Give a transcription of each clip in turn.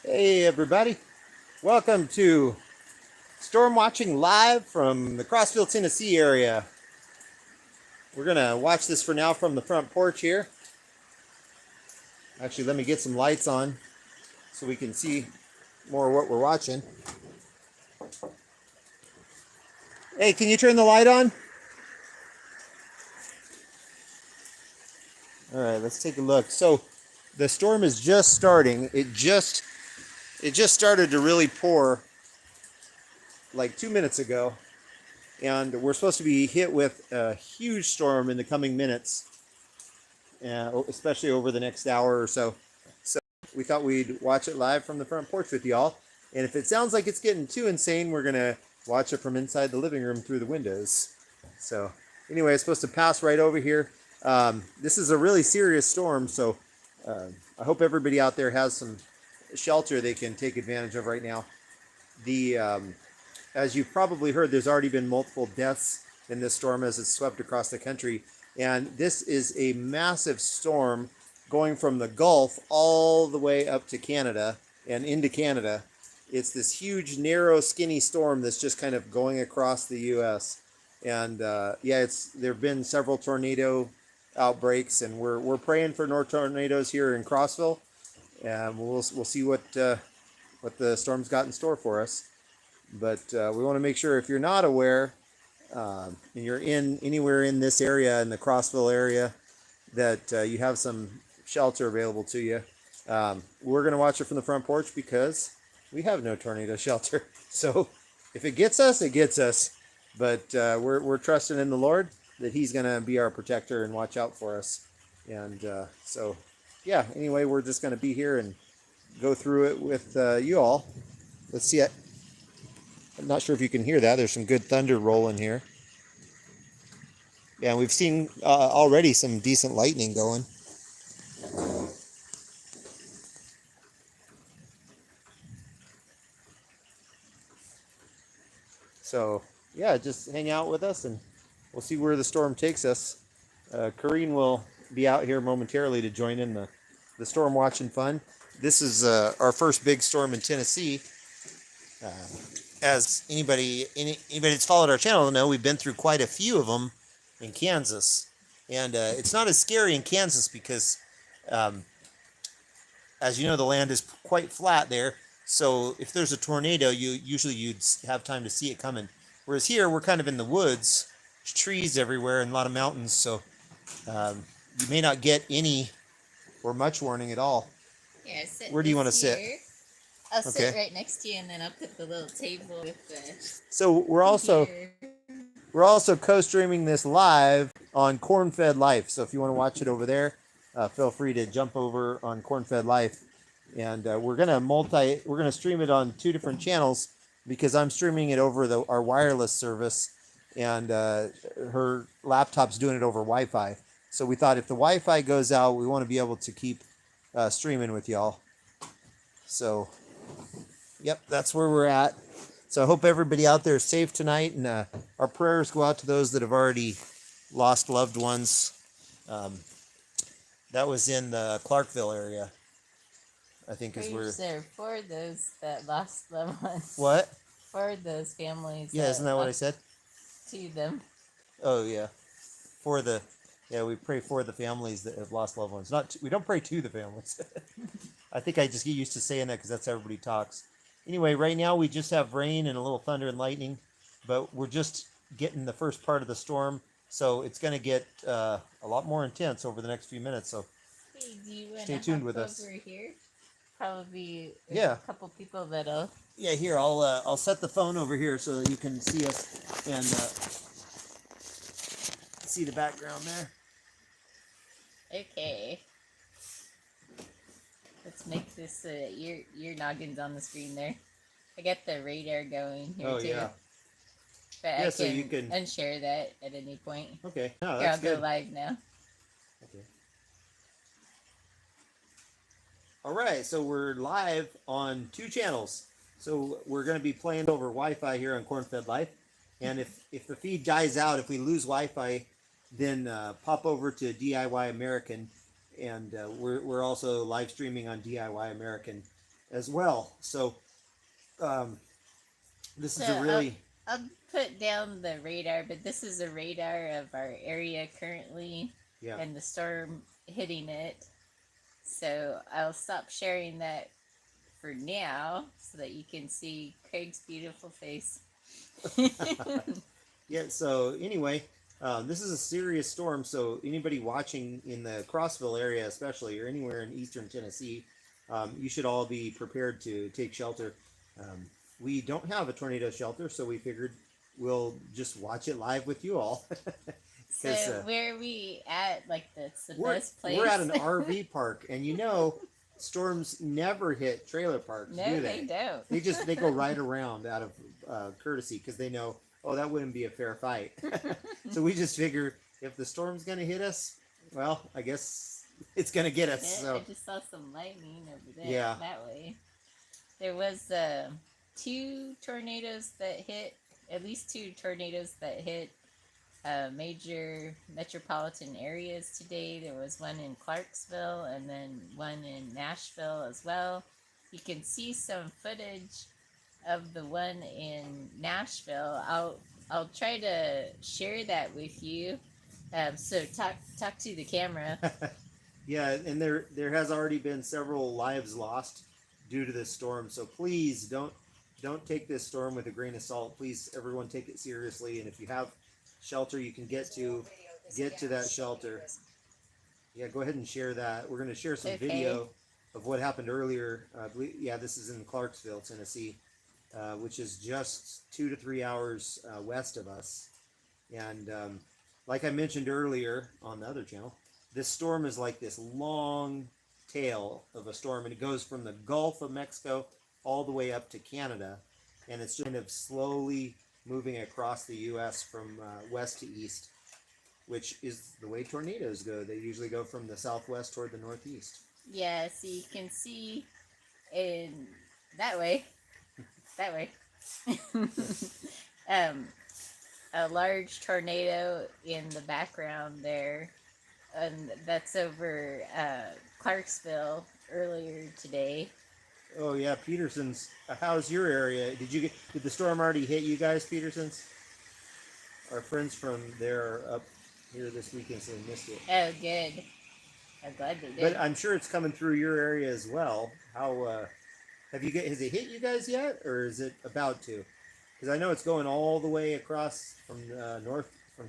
Hey everybody, welcome to Storm Watching Live from the Crossville, Tennessee area. We're gonna watch this for now from the front porch here. Actually, let me get some lights on so we can see more of what we're watching. Hey, can you turn the light on? All right, let's take a look. So the storm is just starting. It just started to really pour like 2 minutes ago, and we're supposed to be hit with a huge storm in the coming minutes, especially over the next hour or so. So we thought we'd watch it live from the front porch with y'all. And if it sounds like it's getting too insane, we're gonna watch it from inside the living room through the windows. So anyway, it's supposed to pass right over here. This is a really serious storm, so I hope everybody out there has some shelter they can take advantage of right now. As you've probably heard, there's already been multiple deaths in this storm as it's swept across the country. And this is a massive storm going from the Gulf all the way up to Canada and into Canada. It's this huge, narrow, skinny storm that's just kind of going across the U.S. And there have been several tornado outbreaks, and we're praying for more tornadoes here in Crossville. And we'll see what the storm's got in store for us. But we want to make sure, if you're not aware, and you're anywhere in this area, in the Crossville area, that you have some shelter available to you. We're going to watch it from the front porch because we have no tornado shelter. So if it gets us, it gets us. But we're trusting in the Lord that He's going to be our protector and watch out for us. And anyway, we're just going to be here and go through it with you all. Let's see it. I'm not sure if you can hear that. There's some good thunder rolling here. Yeah, we've seen already some decent lightning going. So, yeah, just hang out with us and we'll see where the storm takes us. Corrine will be out here momentarily to join in the storm watching fun. This is our first big storm in Tennessee. As anybody that's followed our channel will know, we've been through quite a few of them in Kansas. And it's not as scary in Kansas because, as you know, the land is quite flat there. So if there's a tornado, you'd have time to see it coming. Whereas here, we're kind of in the woods. There's trees everywhere and a lot of mountains. So you may not get any or much warning at all. Yeah, where do you want to sit? I'll sit right next to you, and then I'll put the little table with the. So we're also co-streaming this live on Corn-Fed Life. So if you want to watch it over there, feel free to jump over on Corn-Fed Life. And we're gonna stream it on 2 different channels because I'm streaming it over our wireless service, and her laptop's doing it over Wi-Fi. So we thought if the Wi-Fi goes out, we want to be able to keep streaming with y'all. So, yep, that's where we're at. So I hope everybody out there is safe tonight, and our prayers go out to those that have already lost loved ones. That was in the Clarkville area, I think is where. There for those that lost loved ones. What? For those families. Yeah, isn't that what I said? To them. Oh yeah, we pray for the families that have lost loved ones. We don't pray to the families. I think I just get used to saying that because that's how everybody talks. Anyway, right now we just have rain and a little thunder and lightning, but we're just getting the first part of the storm, so it's going to get a lot more intense over the next few minutes. So stay tuned with us. Over here? Probably a couple people that'll. Yeah, here I'll set the phone over here so that you can see us and see the background there. Okay. Let's make this your noggin's on the screen there. I got the radar going here too. Yeah. But I so you can unshare that at any point. Okay. No, that's good. I'll go live now. Okay. All right, so we're live on 2 channels. So we're going to be playing over Wi-Fi here on Corn-Fed Life. And if the feed dies out, if we lose Wi-Fi, then pop over to DIY American. And we're also live streaming on DIY American. as well. So this is So a really I'll put down the radar, but this is a radar of our area currently yeah. and the storm hitting it. So I'll stop sharing that for now so that you can see Craig's beautiful face. Yeah. So anyway, this is a serious storm. So anybody watching in the Crossville area, especially, or anywhere in eastern Tennessee, you should all be prepared to take shelter. We don't have a tornado shelter, so we figured we'll just watch it live with you all. So where are we at? Like that's the best place. We're at an RV park, and storms never hit trailer parks, No, do they don't. They go right around out of courtesy because they know, oh, that wouldn't be a fair fight. So we just figure if the storm's gonna hit us, well, I guess it's gonna get us. So I just saw some lightning over there. Yeah. That way. There was 2 tornadoes that hit. At least 2 tornadoes that hit major metropolitan areas today. There was one in Clarksville and then one in Nashville as well. You can see some footage of the one in Nashville. I'll try to share that with you. So talk to the camera. Yeah, and there has already been several lives lost due to this storm. So please don't take this storm with a grain of salt. Please, everyone, take it seriously. And if you have shelter you can get to that shelter. Yeah, go ahead and share that. We're going to share some video of what happened earlier. I believe, yeah, this is in Clarksville, Tennessee, which is just 2 to 3 hours west of us. And like I mentioned earlier on the other channel, this storm is like this long tail of a storm, and it goes from the Gulf of Mexico all the way up to Canada, and it's kind of slowly moving across the U.S. from west to east, which is the way tornadoes go. They usually go from the southwest toward the northeast. Yeah, so you can see in that way, a large tornado in the background there, and that's over Clarksville earlier today. Oh yeah, Peterson's. How's your area? Did the storm already hit you guys, Peterson's? Our friends from there are up here this weekend, so they missed it. Oh, good. I'm glad they did. But I'm sure it's coming through your area as well. How has it hit you guys yet, or is it about to? Because I know it's going all the way across from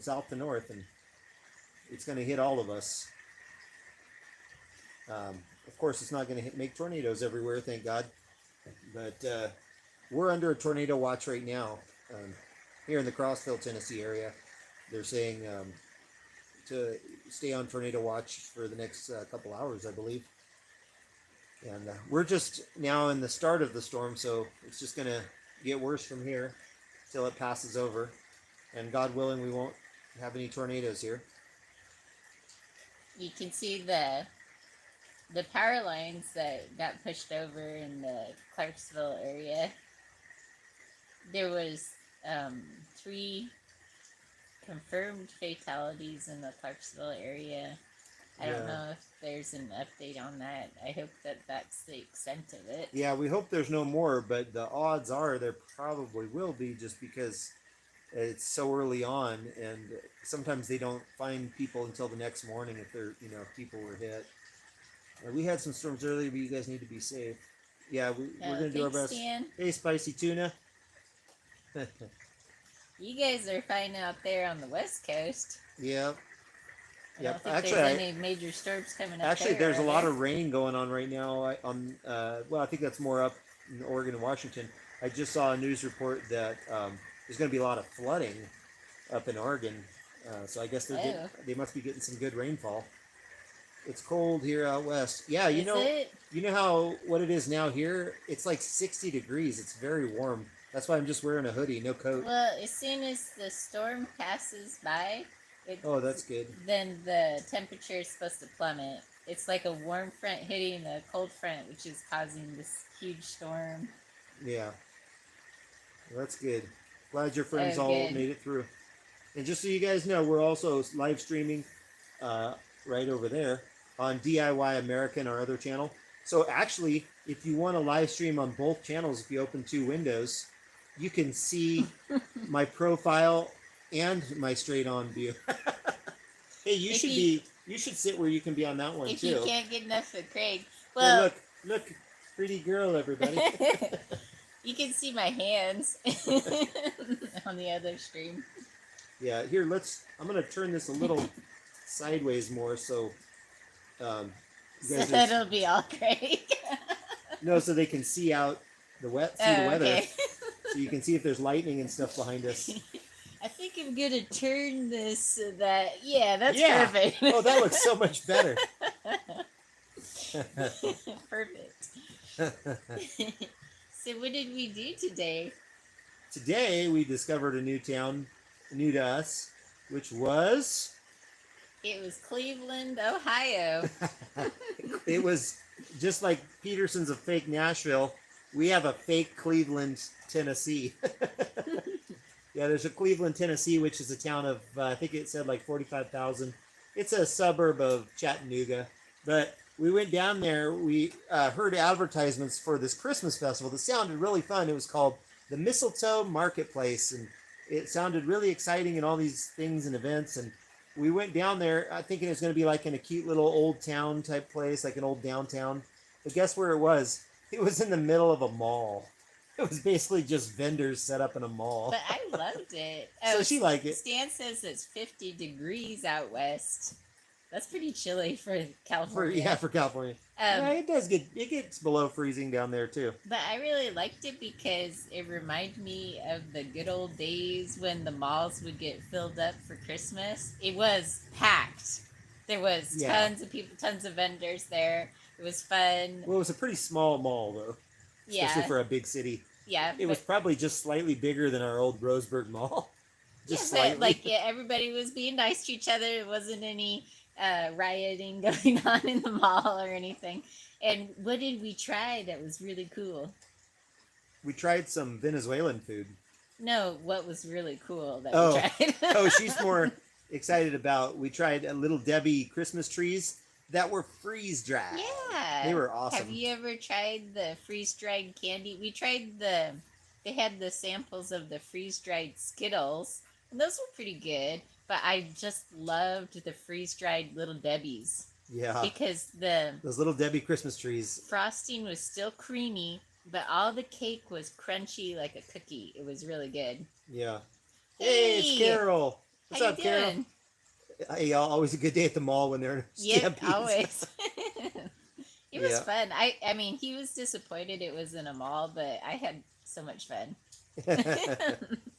south to north, and it's going to hit all of us. Of course, it's not going to make tornadoes everywhere, thank God. But we're under a tornado watch right now here in the Crossville, Tennessee area. They're saying to stay on tornado watch for the next couple hours, I believe. And we're just now in the start of the storm, so it's just going to get worse from here till it passes over. And God willing, we won't have any tornadoes here. You can see the power lines that got pushed over in the Clarksville area. There was 3 confirmed fatalities in the Clarksville area. I don't know if there's an update on that. I hope that that's the extent of it. Yeah, we hope there's no more, but the odds are there probably will be, just because it's so early on, and sometimes they don't find people until the next morning if if people were hit. We had some storms earlier, but you guys need to be safe. Yeah, we're going to do our best. Stan. Hey, Spicy Tuna. You guys are fine out there on the West Coast. Yeah. I don't think there's any major storms coming up. Actually, there's a lot of rain going on right now. I think that's more up in Oregon and Washington. I just saw a news report that there's going to be a lot of flooding up in Oregon. So I guess they must be getting some good rainfall. It's cold here out west. Yeah, you know what it is now here? It's like 60 degrees. It's very warm. That's why I'm just wearing a hoodie, no coat. Well, as soon as the storm passes by, that's good. Then the temperature is supposed to plummet. It's like a warm front hitting a cold front, which is causing this huge storm. Yeah. Well, that's good. Glad your friends all made it through. And just so you guys know, we're also live streaming right over there on DIY American, our other channel. So actually, if you want to live stream on both channels, if you open two windows, you can see my profile and my straight on view. Hey, If you you should sit where you can be on that one if you too. can't get enough of Craig, Hey, well, look, pretty girl, everybody. you can see my hands on the other stream. Yeah, here, I'm gonna turn this a little sideways more so you So guys that'll be all Craig. no, so they can see out the Oh, weather. okay. So you can see if there's lightning and stuff behind us. I think I'm gonna turn this so that that's Yeah. perfect. Oh, that looks so much better. Perfect. So what did we do today? Today we discovered a new town, new to us, which was It was Cleveland, Ohio. it was just like Peterson's a fake Nashville. We have a fake Cleveland, Tennessee. Yeah, there's a Cleveland, Tennessee, which is a town of I think it said like 45,000. It's a suburb of Chattanooga. But we went down there. We heard advertisements for this Christmas festival that sounded really fun. It was called the Mistletoe Marketplace, and it sounded really exciting and all these things and events. And we went down there thinking it was going to be like in a cute little old town type place, like an old downtown. But guess where it was? It was in the middle of a mall. It was basically just vendors set up in a mall. But I loved it. So she liked it. Stan says it's 50 degrees out west. That's pretty chilly for California. For California. Yeah, it gets below freezing down there too. But I really liked it because it reminded me of the good old days when the malls would get filled up for Christmas. It was packed. There was tons of people, tons of vendors there. It was fun. Well, it was a pretty small mall though. Especially for a big city. Yeah. It was probably just slightly bigger than our old Roseburg Mall. Just slightly. But everybody was being nice to each other. There wasn't any rioting going on in the mall or anything. And what did we try that was really cool? We tried some Venezuelan food. No, what was really cool that we tried? Oh, she's more excited about. We tried a Little Debbie Christmas trees that were freeze dried. Yeah. They were awesome. Have you ever tried the freeze dried candy? We tried they had the samples of the freeze dried Skittles, and those were pretty good. But I just loved the freeze dried Little Debbies. Yeah. Because those Little Debbie Christmas trees. Frosting was still creamy, but all the cake was crunchy like a cookie. It was really good. Yeah. Hey, it's Carol. What's up, Carol? Doing? Hey, y'all, always a good day at the mall when they're stampedes. Yep, always. It was fun. I mean, he was disappointed it was in a mall, but I had so much fun.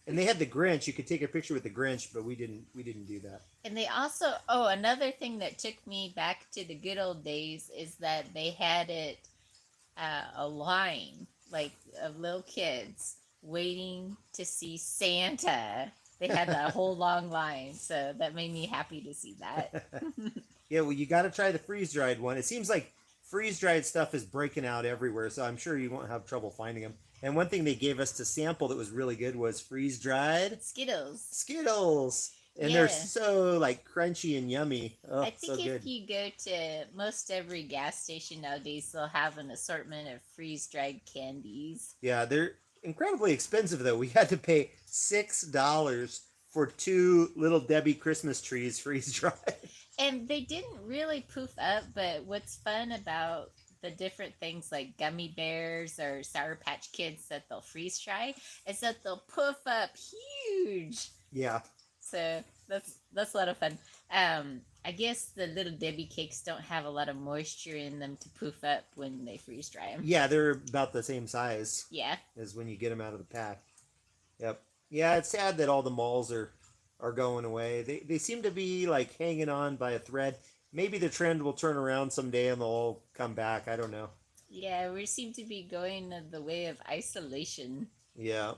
And they had the Grinch. You could take a picture with the Grinch, but we didn't do that. And they also another thing that took me back to the good old days is that they had it a line like of little kids waiting to see Santa. They had that whole long line, so that made me happy to see that. Yeah, well, you got to try the freeze-dried one. It seems like freeze-dried stuff is breaking out everywhere, so I'm sure you won't have trouble finding them. And one thing they gave us to sample that was really good was freeze-dried Skittles. And they're so like crunchy and yummy. Oh, I think so good. if you go to most every gas station nowadays, they'll have an assortment of freeze-dried candies. Yeah, they're incredibly expensive though. We had to pay $6 for 2 Little Debbie Christmas trees freeze-dried. And they didn't really poof up, but what's fun about the different things like gummy bears or Sour Patch Kids that they'll freeze dry is that they'll poof up huge. Yeah. So that's a lot of fun. I guess the Little Debbie cakes don't have a lot of moisture in them to poof up when they freeze dry them. Yeah, they're about the same size. Yeah. As when you get them out of the pack. Yep. Yeah, it's sad that all the malls are going away. They seem to be like hanging on by a thread. Maybe the trend will turn around someday and they'll all come back. I don't know. Yeah, we seem to be going the way of isolation. Yeah.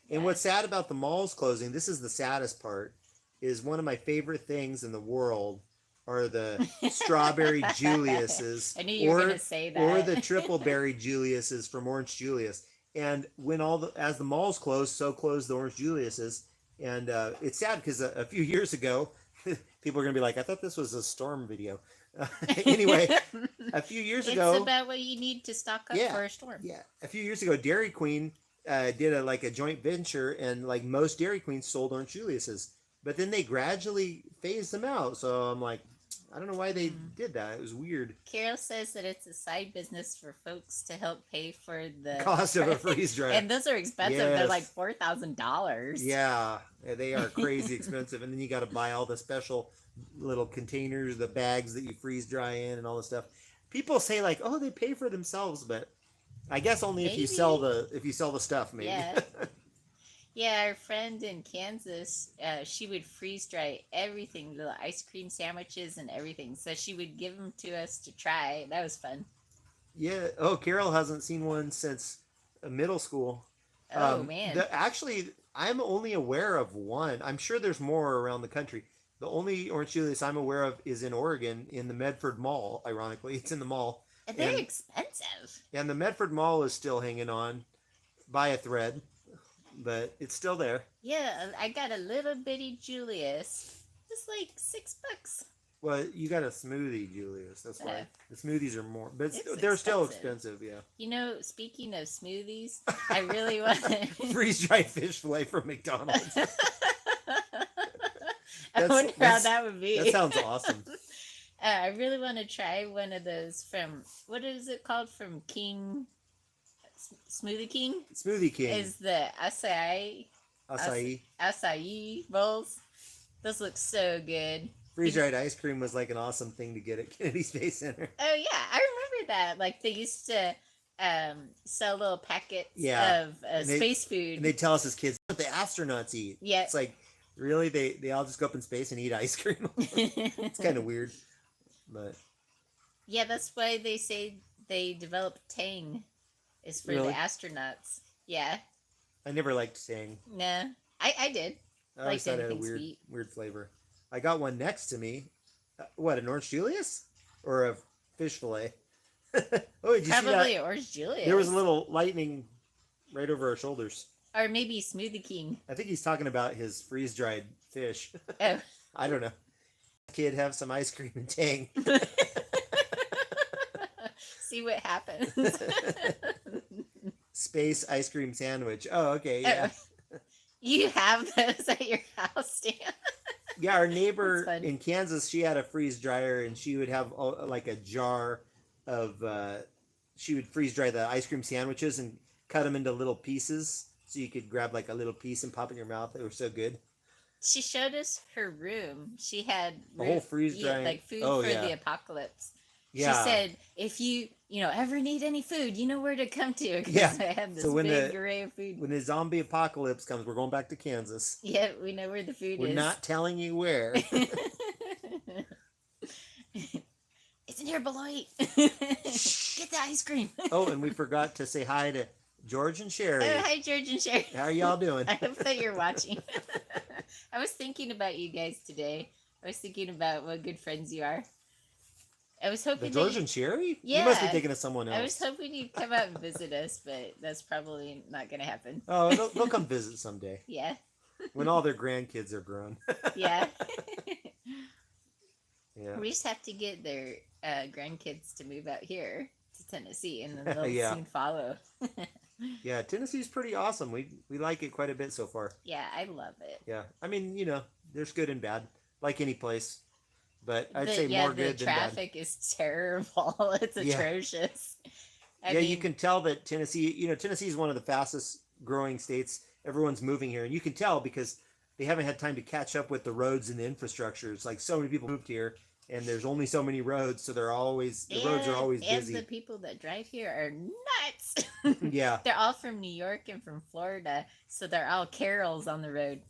And what's sad about the malls closing, this is the saddest part, is one of my favorite things in the world are the strawberry Juliuses. I knew you were going to say that. Or the triple berry Juliuses from Orange Julius. And when as the malls closed, so closed the Orange Juliuses. And it's sad because a few years ago, people are going to be like, I thought this was a Storm video. Anyway, a few years ago, it's about what you need to stock up yeah, for a storm. yeah, a few years ago, Dairy Queen did a joint venture, and like most Dairy Queens sold Orange Julius's, but then they gradually phased them out. So I'm like, I don't know why they did that. It was weird. Carol says that it's a side business for folks to help pay for the Cost of a freeze dryer. And those are expensive. Yes. They're like $4,000. Yeah, they are crazy expensive. And then you got to buy all the special little containers, the bags that you freeze dry in, and all the stuff. People say like, oh, they pay for themselves, but I guess only if you sell the stuff, maybe. Yeah. Yeah, our friend in Kansas, she would freeze dry everything, little ice cream sandwiches and everything. So she would give them to us to try. That was fun. Yeah. Oh, Carol hasn't seen one since middle school. Oh, man. Actually, I'm only aware of one. I'm sure there's more around the country. The only Orange Julius I'm aware of is in Oregon, in the Medford Mall. Ironically, it's in the mall. And they're expensive. And the Medford Mall is still hanging on by a thread, but it's still there. Yeah, I got a little bitty Julius. It's like $6. Well, you got a smoothie, Julius. That's why the smoothies are more, but It's they're still expensive. Yeah. You know, speaking of smoothies, I really want freeze dried fish fillet from McDonald's. I wonder how that would be. That sounds awesome. I really want to try one of those from, what is it called? From King, Smoothie King? Smoothie King. Is the acai bowls. Those look so good. Freeze-dried ice cream was like an awesome thing to get at Kennedy Space Center. Oh, yeah. I remember that. Like, they used to sell little packets of space food. And they tell us as kids what the astronauts eat. Yeah. It's like, really? They all just go up in space and eat ice cream? It's kind of weird. But yeah, that's why they say they developed Tang is for the astronauts. Yeah. I never liked Tang. Nah. I did. I always thought it had a weird flavor. I got one next to me. What, an Orange Julius? Or a fish fillet? Oh, did you see that? Probably Orange Julius. There was a little lightning right over our shoulders. Or maybe Smoothie King. I think he's talking about his freeze-dried fish. Oh. I don't know. Kid, have some ice cream and Tang. See what happens. Space ice cream sandwich. Oh, okay, yeah. You have those at your house, Dan? Yeah, our neighbor in Kansas, she had a freeze dryer, and she would have like a jar of. She would freeze dry the ice cream sandwiches and cut them into little pieces, so you could grab like a little piece and pop it in your mouth. They were so good. She showed us her room. She had the whole freeze drying, like food for the apocalypse. Yeah. She said, if you ever need any food, you know where to come to. Yeah. I have this big array of food. When the zombie apocalypse comes, we're going back to Kansas. Yeah, we know where the food is. We're not telling you where. It's near Beloit. Get the ice cream. Oh, and we forgot to say hi to George and Sherry. Oh, hi, George and Sherry. How are y'all doing? I hope that you're watching. I was thinking about you guys today. I was thinking about what good friends you are. I was hoping George and Sherry? Yeah. You must be thinking of someone else. I was hoping you'd come out and visit us, but that's probably not going to happen. Oh, they'll come visit someday. Yeah. When all their grandkids are grown. Yeah. Yeah. We just have to get their grandkids to move out here to Tennessee, and then they'll soon follow. Yeah, Tennessee's pretty awesome. We like it quite a bit so far. Yeah, I love it. Yeah, I mean, there's good and bad, like any place. But I'd say more good than bad. The traffic is terrible. It's atrocious. I mean, you can tell that Tennessee, Tennessee is one of the fastest growing states. Everyone's moving here, and you can tell because they haven't had time to catch up with the roads and the infrastructure. It's like so many people moved here, and there's only so many roads, so the roads are always busy. And the people that drive here are nuts. Yeah. They're all from New York and from Florida, so they're all Carols on the road.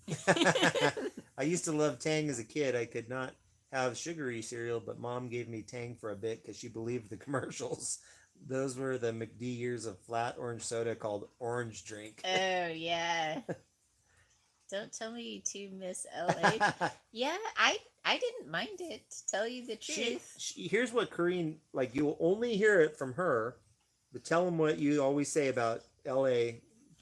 I used to love Tang as a kid. I could not have sugary cereal, but Mom gave me Tang for a bit because she believed the commercials. Those were the McD years of flat orange soda called Orange Drink. Oh, yeah. Don't tell me you two miss LA. Yeah, I didn't mind it, to tell you the truth. Here's what Corrine, like, you'll only hear it from her, but tell them what you always say about LA,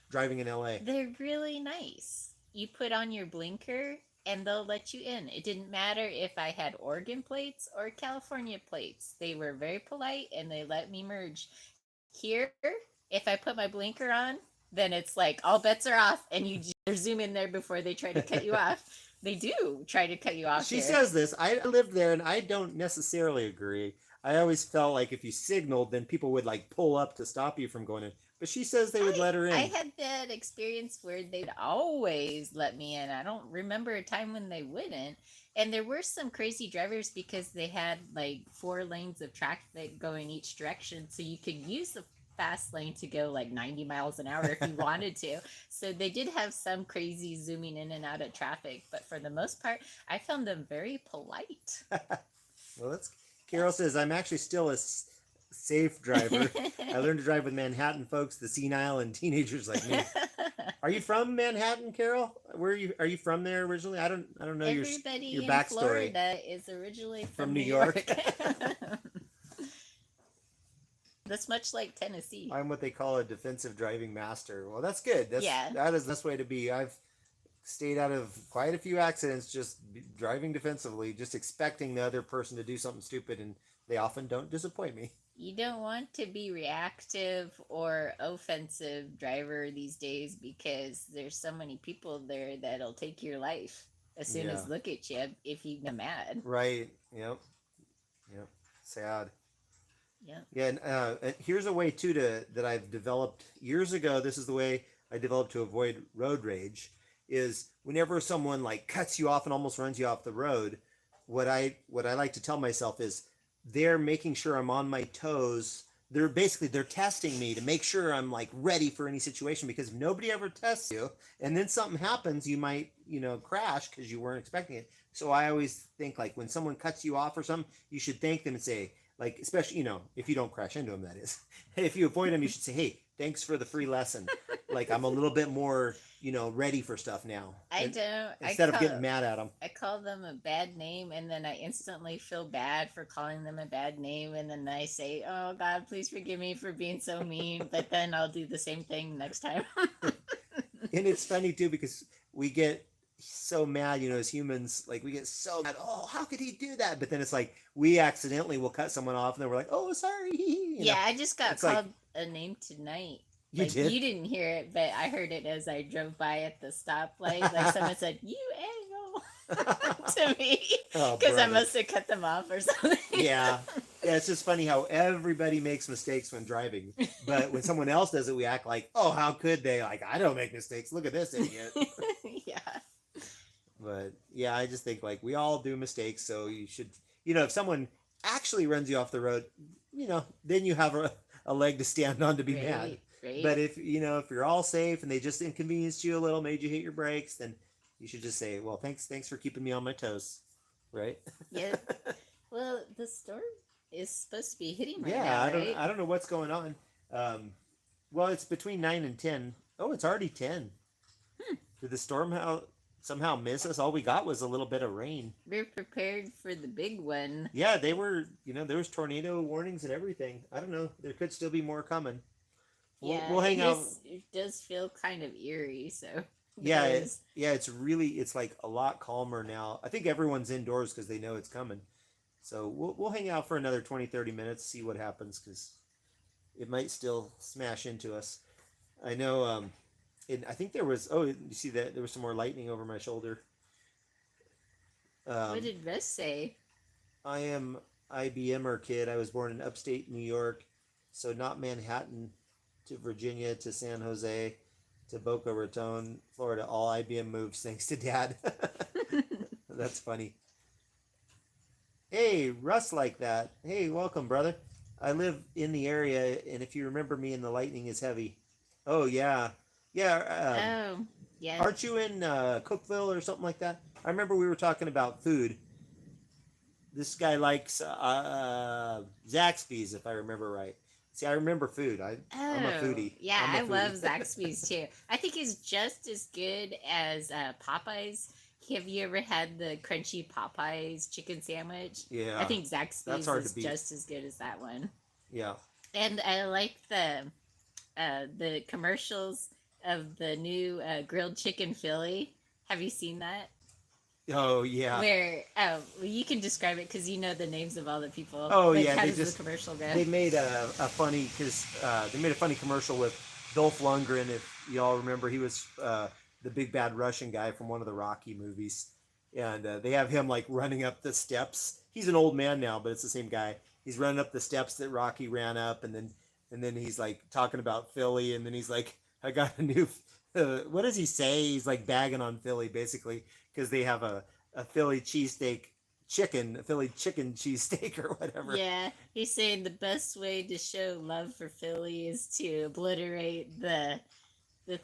driving in LA. They're really nice. You put on your blinker and they'll let you in. It didn't matter if I had Oregon plates or California plates. They were very polite and they let me merge. Here, if I put my blinker on, then it's like all bets are off and you zoom in there before they try to cut you off. They do try to cut you off She here. says this. I lived there, and I don't necessarily agree. I always felt like if you signaled, then people would like pull up to stop you from going in. But she says they would let her in. I had that experience where they'd always let me in. I don't remember a time when they wouldn't. And there were some crazy drivers because they had like 4 lanes of traffic going each direction. So you could use the fast lane to go like 90 miles an hour if you wanted to. So they did have some crazy zooming in and out of traffic. But for the most part, I found them very polite. Well, that's Carol says, I'm actually still a safe driver. I learned to drive with Manhattan folks, the senile and teenagers like me. Are you from Manhattan, Carol? Where are you from there originally? I don't know Everybody your in backstory. Florida is originally from New York. That's much like Tennessee. I'm what they call a defensive driving master. Well, that's good. That is the best way to be. I've stayed out of quite a few accidents just driving defensively, just expecting the other person to do something stupid, and they often don't disappoint me. You don't want to be reactive or offensive driver these days because there's so many people there that'll take your life as soon as look at you if you get mad. Right. Yep. Sad. Yeah. Yeah. And here's a way too that I've developed years ago. This is the way I developed to avoid road rage. Is whenever someone like cuts you off and almost runs you off the road, what I like to tell myself is they're making sure I'm on my toes. They're testing me to make sure I'm like ready for any situation, because if nobody ever tests you and then something happens, you might, crash because you weren't expecting it. So I always think like when someone cuts you off or something, you should thank them and say, like, especially, if you don't crash into them, that is. If you avoid them, you should say, hey, thanks for the free lesson. Like, I'm a little bit more, ready for stuff now. Instead of getting mad at them. I call them a bad name, and then I instantly feel bad for calling them a bad name, and then I say, oh, God, please forgive me for being so mean, but then I'll do the same thing next time. And it's funny, too, because we get so mad, as humans, like we get so mad, oh, how could he do that? But then it's like we accidentally will cut someone off and then we're like, oh, sorry. I just got called a name tonight. You didn't hear it, but I heard it as I drove by at the stoplight. Like someone said, you a-hole to me because I must have cut them off or something. Yeah, it's just funny how everybody makes mistakes when driving, but when someone else does it, we act like, oh, how could they? Like, I don't make mistakes. Look at this idiot. Yeah. But yeah, I just think like we all do mistakes, so you should, if someone actually runs you off the road, then you have a leg to stand on to be mad. Right. But if you're all safe and they just inconvenienced you a little, made you hit your brakes, then you should just say, well, thanks for keeping me on my toes, right? Yeah. Well, the storm is supposed to be hitting right now. I don't know what's going on. Well, it's between 9 and 10. Oh, it's already 10. Did the storm somehow miss us? All we got was a little bit of rain. We're prepared for the big one. Yeah, they were, there was tornado warnings and everything. I don't know. There could still be more coming. We'll hang out. It does feel kind of eerie, so. Yeah, it's like a lot calmer now. I think everyone's indoors because they know it's coming. So we'll hang out for another 20-30 minutes, see what happens, because it might still smash into us. I know, I think there was, you see that? There was some more lightning over my shoulder. What did Russ say? I am IBMer kid. I was born in upstate New York, so not Manhattan, to Virginia, to San Jose, to Boca Raton, Florida. All IBM moves thanks to Dad. That's funny. Hey, Russ like that. Hey, welcome, brother. I live in the area, and if you remember me, and the lightning is heavy. Oh, yeah. Yeah. Yeah. Aren't you in Cookville or something like that? I remember we were talking about food. This guy likes Zaxby's, if I remember right. See, I remember food. I'm a foodie. Yeah, I love Zaxby's too. I think it's just as good as Popeyes. Have you ever had the crunchy Popeyes chicken sandwich? Yeah. I think Zaxby's is just as good as that one. Yeah. And I like the commercials of the new grilled chicken Philly. Have you seen that? Oh yeah. Where well, you can describe it because you know the names of all the people. Oh Like, yeah. how They does the just commercial go? they made a funny because they made a funny commercial with Dolph Lundgren. If y'all remember, he was the big bad Russian guy from one of the Rocky movies, and they have him like running up the steps. He's an old man now, but it's the same guy. He's running up the steps that Rocky ran up, and then he's like talking about Philly, and then he's like, "I got a new." What does he say? He's like bagging on Philly basically because they have a Philly cheesesteak chicken, a Philly chicken cheesesteak or whatever. Yeah, he's saying the best way to show love for Philly is to obliterate the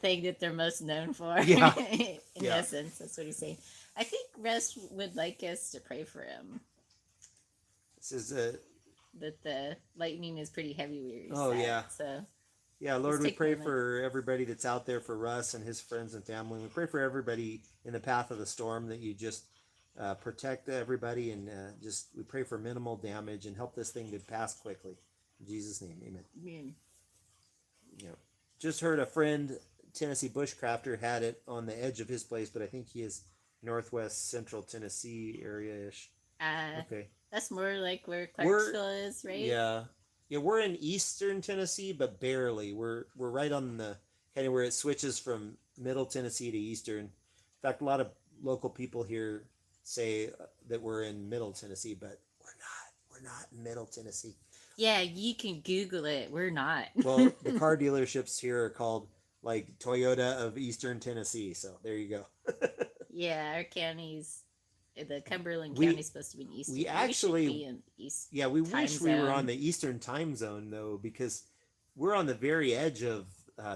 thing that they're most known for. Yeah, In yeah. essence, that's what he's saying. I think Russ would like us to pray for him. This is That the lightning is pretty heavy where he's oh at. yeah, So yeah. let's Lord, we take a pray moment. for everybody that's out there, for Russ and his friends and family. We pray for everybody in the path of the storm that you just protect everybody and just we pray for minimal damage and help this thing to pass quickly. In Jesus' name, amen. Man. Yeah. Just heard a friend, Tennessee bushcrafter, had it on the edge of his place, but I think he is northwest central Tennessee area ish. Okay. That's more like where We're Clarksville is, right? yeah. Yeah, we're in eastern Tennessee, but barely. We're right on the kind of where it switches from middle Tennessee to eastern. In fact, a lot of local people here say that we're in middle Tennessee, but we're not. We're not in middle Tennessee. Yeah, you can Google it. We're not. Well, the car dealerships here are called like Toyota of Eastern Tennessee. So there you go. Yeah, our county's the Cumberland We County's supposed to be in East. we We should actually be in East. yeah, we Time wish we were on zone. the Eastern time zone though, because we're on the very edge of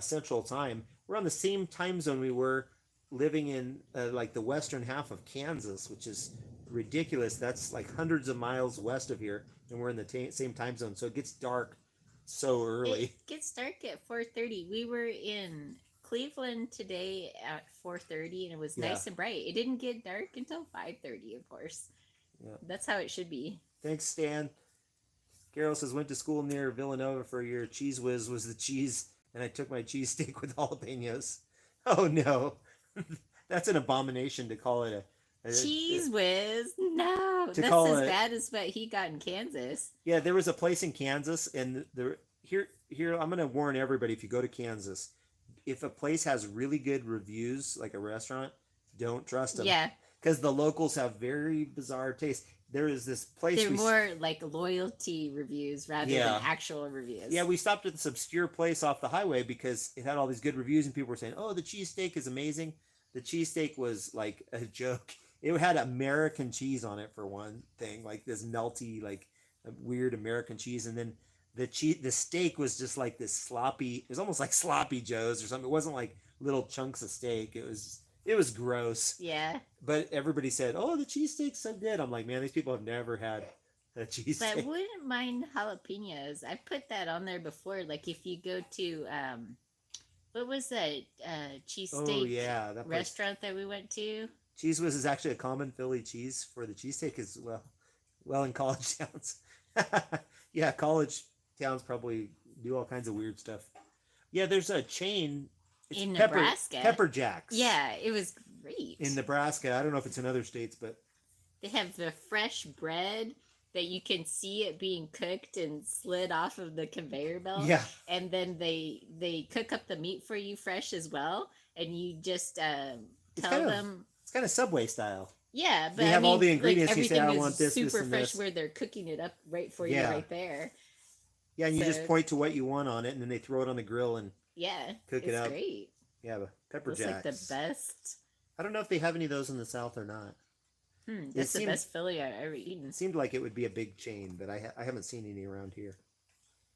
Central Time. We're on the same time zone we were living in like the western half of Kansas, which is ridiculous. That's like hundreds of miles west of here, and we're in the same time zone. So it gets dark so early. It gets dark at 4:30. We were in Cleveland today at 4:30, and it was Yeah. nice and bright. It didn't get dark until 5:30, of course. Yeah. That's how it should be. Thanks, Stan. Carol says went to school near Villanova for a year. Cheese Whiz was the cheese, and I took my cheesesteak with jalapenos. Oh no, that's an abomination to call it a Cheese Whiz. No, To that's call as it- bad as what he got in Kansas. Yeah, there was a place in Kansas, and here I'm gonna warn everybody: if you go to Kansas, if a place has really good reviews, like a restaurant, don't trust them. Yeah, because the locals have very bizarre taste. There is this place. they're more like loyalty reviews rather Yeah. than actual reviews. Yeah, we stopped at this obscure place off the highway because it had all these good reviews, and people were saying, "Oh, the cheesesteak is amazing." The cheesesteak was like a joke. It had American cheese on it for one thing, like this melty, like weird American cheese, and then the steak was just like this sloppy. It was almost like sloppy joes or something. It wasn't like little chunks of steak. It was gross. Yeah, But everybody said, "Oh, the cheesesteak's so good." I'm like, man, these people have never had a but I cheesesteak. wouldn't mind jalapenos. I put that on there before. Like if you go to what was that cheesesteak Oh yeah, that place. restaurant that we went to? Cheese Whiz is actually a common Philly cheese for the cheesesteak as well. Well, in college towns. Yeah, college towns probably do all kinds of weird stuff. Yeah, there's a chain. It's In Nebraska. Pepper Jacks. Yeah, it was great. In Nebraska. I don't know if it's in other states, but They have the fresh bread that you can see it being cooked and slid off of the conveyor belt. yeah. And then they cook up the meat for you fresh as well, and you just It's tell kind of- them. It's kind of Subway style. Yeah, but They have all the ingredients, you say, everything "I is want this, this, super and fresh this." where they're cooking it up right for Yeah. you right there. Yeah, and you just So- point to what you want on it, and then they throw it on the grill and Yeah, Cook it it's up. great. yeah, but Pepper It's Jacks. like the best. I don't know if they have any of those in the South or not. That's the seemed- best Philly I've ever eaten. It seemed like it would be a big chain, but I haven't seen any around here.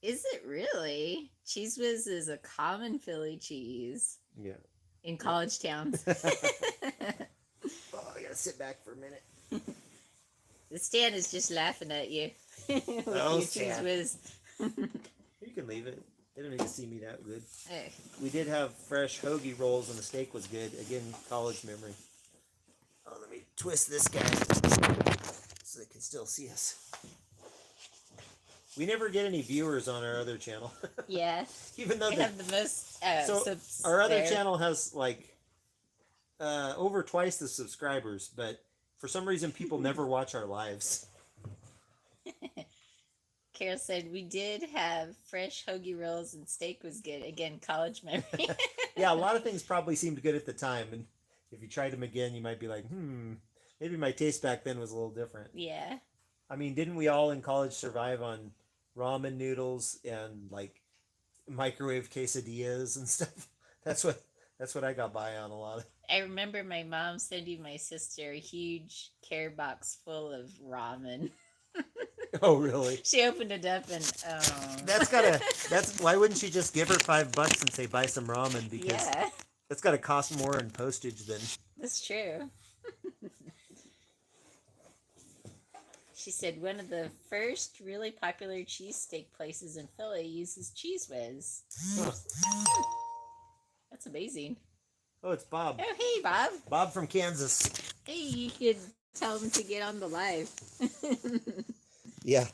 Is it really? Cheese Whiz is a common Philly cheese Yeah. in college towns. Oh, I gotta sit back for a minute. The Stan is just laughing at you. With Oh, your Cheese Stan. Whiz. You can leave it. They don't need to see me that good. Hey, We did have fresh hoagie rolls, and the steak was good. Again, college memory. Oh, let me twist this guy so they can still see us. We never get any viewers on our other channel, yeah, even though we have the most so subs our other there. channel has like over twice the subscribers, but For some reason, people never watch our lives. Carol said we did have fresh hoagie rolls and steak was good. Again, college memory. Yeah, a lot of things probably seemed good at the time, and if you tried them again, you might be like, maybe my taste back then was a little different. Yeah. I mean, didn't we all in college survive on ramen noodles and like microwave quesadillas and stuff? That's what I got by on a lot of. I remember my mom sending my sister a huge care box full of ramen. Oh, really? She opened it up and That's why wouldn't she just give her $5 and say buy some ramen, because yeah, that's got to cost more in postage than. that's true. She said one of the first really popular cheesesteak places in Philly uses Cheese Whiz. That's amazing. Oh, it's Bob. Oh, hey, Bob. Bob from Kansas. Hey, you could tell him to get on the live. Yeah.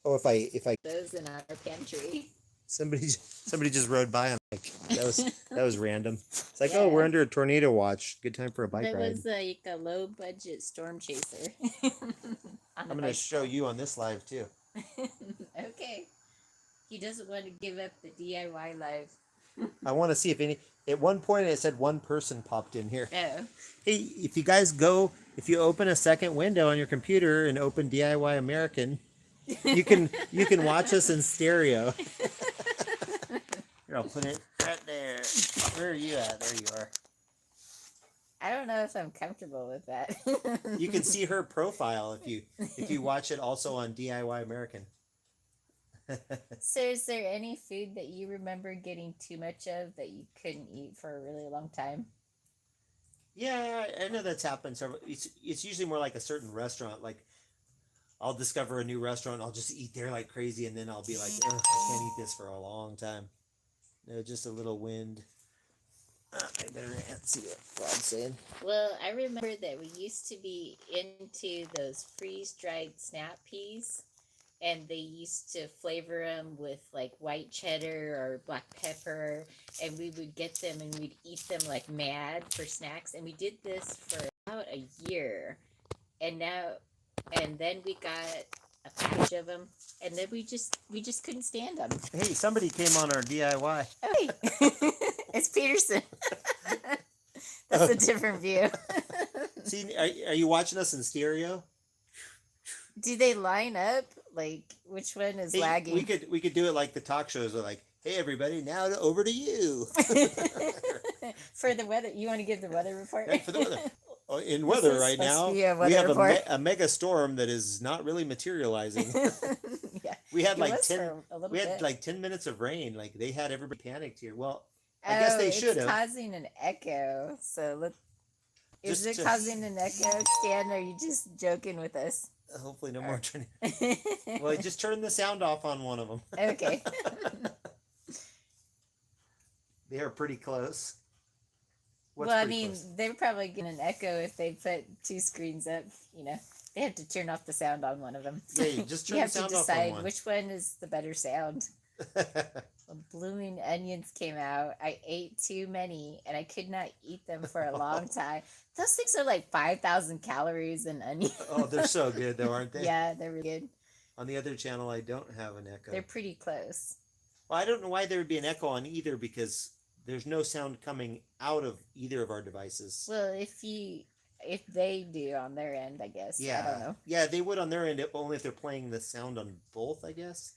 Oh, if I Those in our pantry. somebody just rode by. I'm like, that was random. It's like, Yeah. oh, we're under a tornado watch. Good time for a bike That ride. was like a low budget storm chaser. I'm going to show you on this live too. Okay. He doesn't want to give up the DIY live. I want to see if any. At one point, it said one person popped in here. Oh. Hey, if you guys if you open a second window on your computer and open DIY American, you can watch us in stereo. Here, I'll put it right there. Where are you at? There you are. I don't know if I'm comfortable with that. You can see her profile if you watch it also on DIY American. So is there any food that you remember getting too much of that you couldn't eat for a really long time? Yeah, I know that's happened. It's usually more like a certain restaurant. Like, I'll discover a new restaurant, I'll just eat there like crazy, and then I'll be like, ugh, I can't eat this for a long time. No, just a little wind. I better see what Bob's saying. Well, I remember that we used to be into those freeze-dried snap peas, and they used to flavor them with like white cheddar or black pepper, and we would get them and we'd eat them like mad for snacks. And we did this for about a year, and then we got a package of them, and then we just couldn't stand them. Hey, somebody came on our DIY. Hey, it's Peterson. That's a different view. See, are you watching us in stereo? Do they line up? Like, which one is lagging? We could do it like the talk shows are like, hey everybody, now over to you. For the weather, you want to give the weather report? Right, for the weather. In weather right now, we have a mega storm that is not really materializing. Yeah, we had like 10 minutes of rain. Like, they had everybody panicked here. Well, I guess they should have. It's causing an echo. So is it causing an echo, Stan? Or are you just joking with us? Hopefully no more turning. Well, just turn the sound off on one of them. Okay. They are pretty close. Well, I mean, they're probably getting an echo if they put two screens up. You know, they have to turn off the sound on one of them. Yeah, just turn the sound off on one. You have to decide which one is the better sound. Well, blooming onions came out. I ate too many, and I could not eat them for a long time. Those things are like 5,000 calories an onion. Oh, they're so good, though, aren't they? Yeah, they're really good. On the other channel, I don't have an echo. They're pretty close. Well, I don't know why there would be an echo on either, because there's no sound coming out of either of our devices. Well, if they do on their end, I guess. Yeah. I don't know. Yeah, they would on their end, only if they're playing the sound on both, I guess.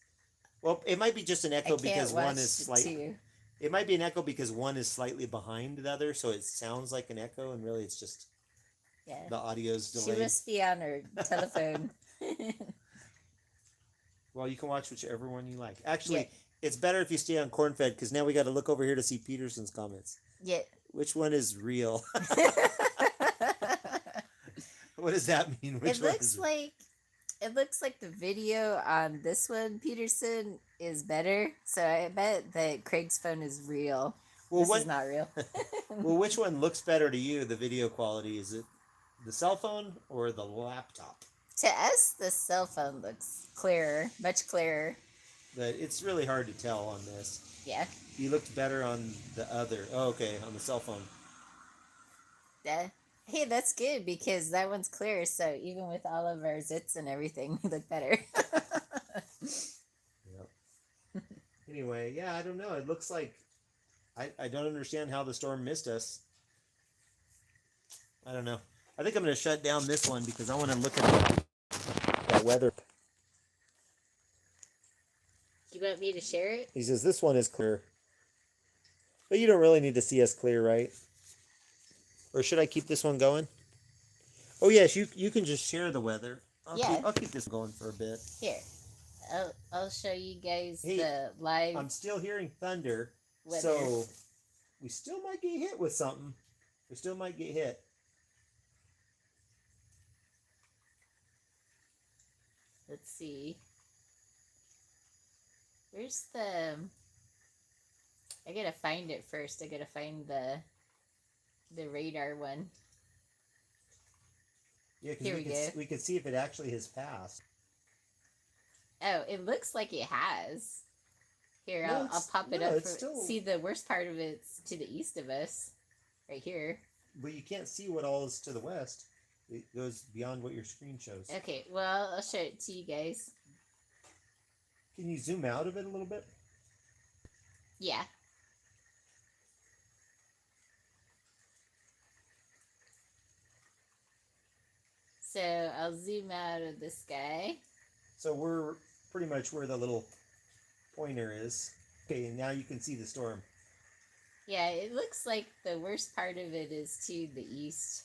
Well, it might be just an echo because one is slightly. It might be an echo because one is slightly behind the other, so it sounds like an echo, and really it's just the audio's delayed. She must be on her telephone. Well, you can watch whichever one you like. Actually, it's better if you stay on corn-fed, because now we got to look over here to see Peterson's comments. Yeah. Which one is real? What does that mean? It looks like the video on this one, Peterson, is better. So I bet that Craig's phone is real. Well, this is not real. Well, which one looks better to you, the video quality? Is it the cell phone or the laptop? To us, the cell phone looks clearer, much clearer. But it's really hard to tell on this. Yeah. You looked better on the other. Oh, okay, on the cell phone. Yeah. Hey, that's good because that one's clear. So even with all of our zits and everything, we look better. Yep. Anyway, yeah, I don't know. It looks like I don't understand how the storm missed us. I don't know. I think I'm going to shut down this one because I want to look at that weather. You want me to share it? He says this one is clear. But you don't really need to see us clear, right? Or should I keep this one going? Oh yes, you can just share the weather. I'll keep this going for a bit. Here, I'll show you guys Hey, the live. I'm still hearing thunder, weather. so we still might get hit with something. We still might get hit. Let's see. Where's the? I gotta find it first. I gotta find the radar one. Yeah, Here because we could see if it actually has passed. Oh, it looks like it has. Here, No, I'll pop it up. still... See, the worst part of it's to the east of us, right here. But you can't see what all is to the west. It goes beyond what your screen shows. Okay, well, I'll show it to you guys. Can you zoom out of it a little bit? Yeah. So I'll zoom out of this guy. So we're pretty much where the little pointer is. Okay, and now you can see the storm. Yeah, it looks like the worst part of it is to the east.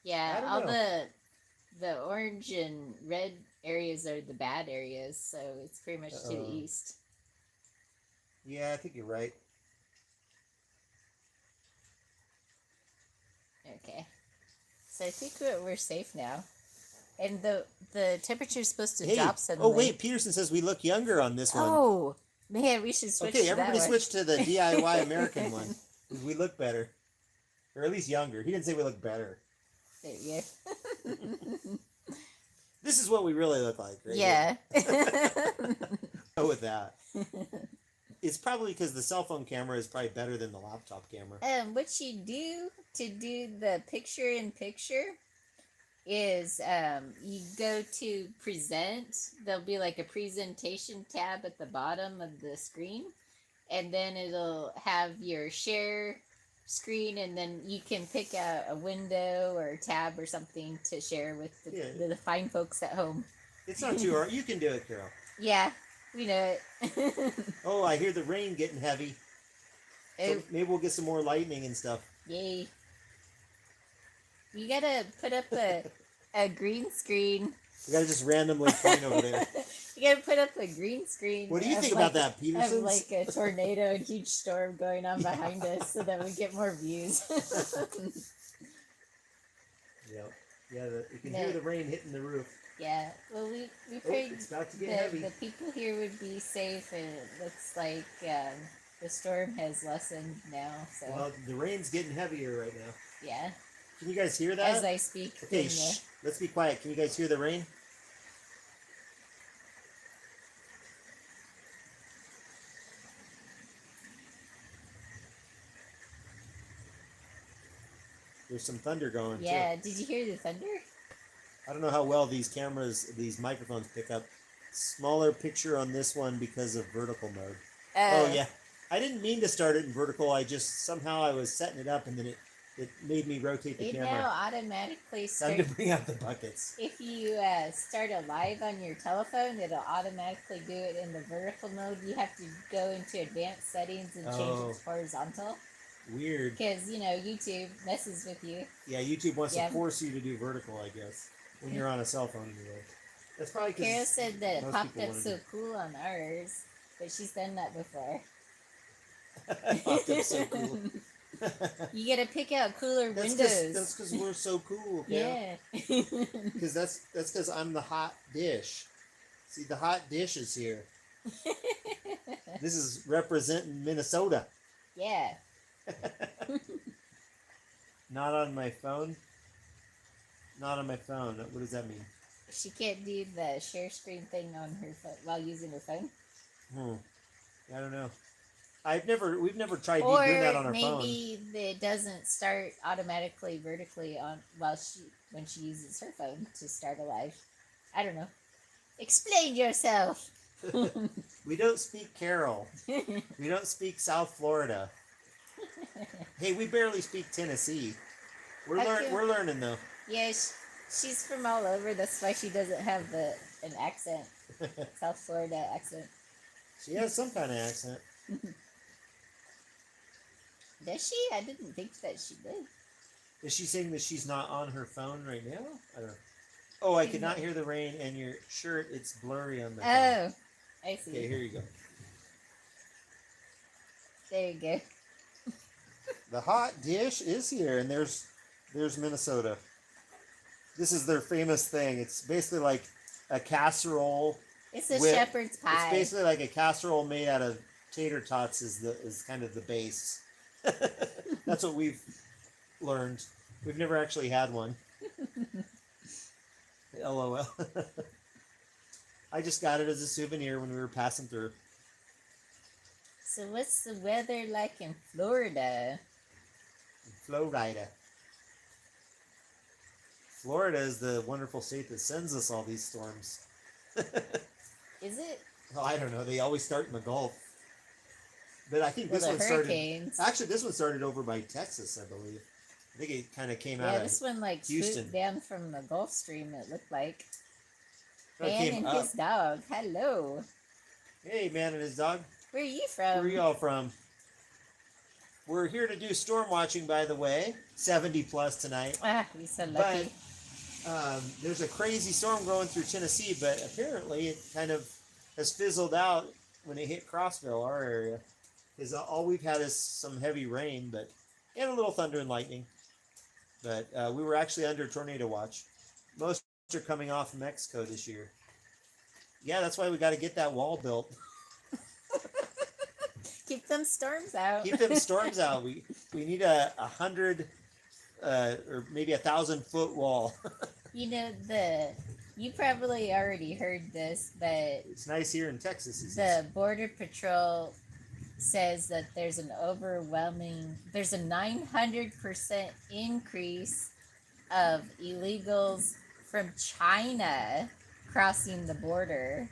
Yeah, all the orange and red areas are the bad areas, so it's pretty much to the east. Yeah, I think you're right. Okay. So I think we're safe now. And the temperature is supposed to drop suddenly. Oh, wait, Peterson says we look younger on this one. Oh, man, we should switch to that one. Okay, everybody switch to the DIY American one. We look better. Or at least younger. He didn't say we look better. There you go. This is what we really look like, right? Yeah. Go with that. It's probably because the cell phone camera is probably better than the laptop camera. What you do to do the picture-in-picture is you go to present. There'll be like a presentation tab at the bottom of the screen, and then it'll have your share screen, and then you can pick out a window or a tab or something to share with the fine folks at home. It's not too hard. You can do it, Carol. Yeah, we know it. Oh, I hear the rain getting heavy. So maybe we'll get some more lightning and stuff. Yay. You gotta put up a green screen. We gotta just randomly point over there. You gotta put up a green screen. What do you think about that, Peterson? Of like a tornado and huge storm going on behind us so that we get more views. Yep. Yeah, you can hear the rain hitting the roof. Yeah. Well, we prayed it's about to get heavy. The people here would be safe, and it looks like the storm has lessened now. So. Well, the rain's getting heavier right now. Yeah. Can you guys hear that? As I speak. Okay, shh. Let's be quiet. Can you guys hear the rain? There's some thunder going, Yeah, did you hear the thunder? I don't know how well these microphones pick up. Smaller picture on this one because of vertical mode. Oh, yeah. I didn't mean to start it in vertical. I was setting it up, and then it made me rotate the camera. It now automatically starts. Time to bring out the buckets. If you start a live on your telephone, it'll automatically do it in the vertical mode. You have to go into advanced settings and change it to horizontal. Weird. Because, YouTube messes with you. Yeah, YouTube wants to force you to do vertical, I guess, when you're on a cell phone anyway. That's probably because Kara said that it popped up so cool on ours, but she's done that before. Popped up so cool. You gotta pick out cooler windows. That's because we're so cool, Kara. Yeah. Because that's because I'm the hot dish. See, the hot dish is here. This is representing Minnesota. Yeah. Not on my phone. Not on my phone. What does that mean? She can't do the share screen thing on her phone while using her phone. I don't know. We've never tried Or doing that on our phone. maybe it doesn't start automatically vertically on when she uses her phone to start a live. I don't know. Explain yourself. We don't speak Carol. We don't speak South Florida. Hey, we barely speak Tennessee. We're learning though. Yes, she's from all over. That's why she doesn't have an accent, South Florida accent. She has some kind of accent. Does she? I didn't think that she did. Is she saying that she's not on her phone right now? I don't know. Oh, I could not hear the rain, and your shirt, it's blurry on the phone. Oh, I see. Okay, here you go. There you go. The hot dish is here, and there's Minnesota. This is their famous thing. It's basically like a casserole. It's a shepherd's pie. It's basically like a casserole made out of tater tots is kind of the base. That's what we've learned. We've never actually had one. LOL. I just got it as a souvenir when we were passing through. So what's the weather like in Florida? Florida. Florida is the wonderful state that sends us all these storms. Is it? Oh, I don't know. They always start in the Gulf. But I think this one hurricanes. started. Actually, this one started over by Texas, I believe. I think it kind of came out of this one like Houston. swooped down from the Gulf Stream. It looked like. It Man and his dog. Hello. Hey, man and his dog. Where are you from? Where are y'all from? We're here to do storm watching, by the way. 70 plus tonight. Ah, you're so lucky. But there's a crazy storm going through Tennessee, but apparently it kind of has fizzled out when it hit Crossville, our area. Because all we've had is some heavy rain, and a little thunder and lightning. But we were actually under tornado watch. Most are coming off Mexico this year. Yeah, that's why we got to get that wall built. Keep them storms out. Keep them storms out. We need a 100 or maybe 1,000-foot wall. You probably already heard this, but it's nice here in Texas. The Border Patrol says that there's a 900% increase of illegals from China crossing the border.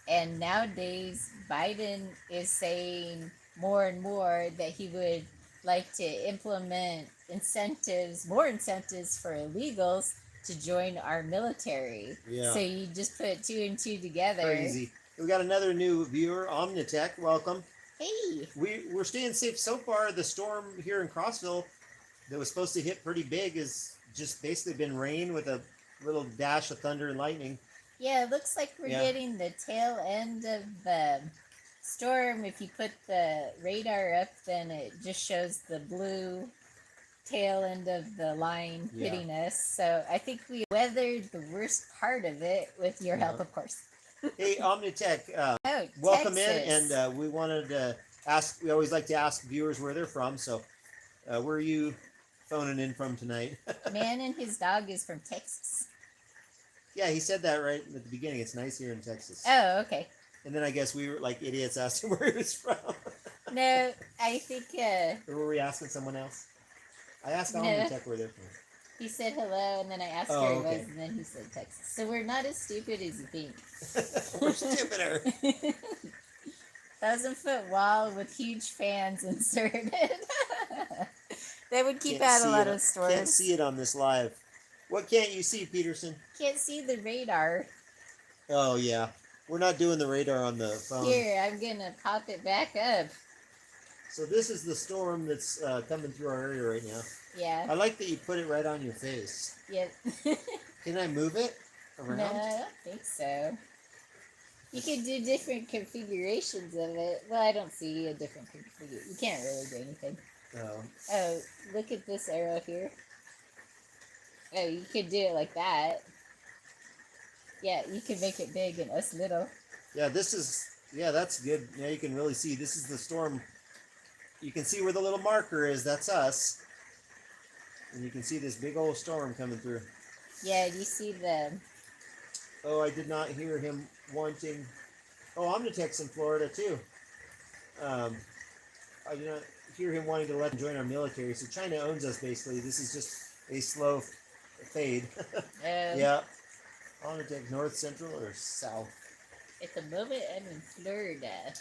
And nowadays, Biden is saying more and more that he would like to implement more incentives for illegals to join our military. Yeah. So you just put two and two together. Crazy. We got another new viewer, Omnitech. Welcome. Hey. We're staying safe so far. The storm here in Crossville that was supposed to hit pretty big has just basically been rain with a little dash of thunder and lightning. Yeah, it looks like we're getting the tail end of the storm. If you put the radar up, then it just shows the blue tail end of the line hitting us. So I think we weathered the worst part of it with your help, of course. Hey, Omnitech, welcome Texas. in, and we wanted to ask. We always like to ask viewers where they're from. So, where are you phoning in from tonight? Man and his dog is from Texas. Yeah, he said that right at the beginning. It's nice here in Texas. Oh, okay. And then I guess we were like idiots asking where he was from. No, I think. Or were we asking someone else? I asked Omnitech where they're from. He said hello, and then I asked where he was, and then he said Texas. So we're not as stupid as you think. We're stupider. 1,000-foot wall with huge fans inserted. They would keep out a lot of storms. Can't see it on this live. What can't you see, Peterson? Can't see the radar. Oh, yeah. We're not doing the radar on the phone. Here, I'm going to pop it back up. So this is the storm that's coming through our area right now. Yeah. I like that you put it right on your face. Yep. Can I move it around? No, I don't think so. You can do different configurations of it. Well, I don't see a different configuration. You can't really do anything. No. Oh, look at this arrow here. Oh, you could do it like that. Yeah, you can make it big and us little. Yeah, that's good. Yeah, you can really see. This is the storm. You can see where the little marker is. That's us. And you can see this big old storm coming through. Yeah, do you see the... Oh, I did not hear him wanting... Oh, Omnitech's in Florida, too. I do not hear him wanting to let him join our military. So China owns us basically. This is just a slow fade. Yeah. I want to take north, central, or south. At the moment, I'm in Florida.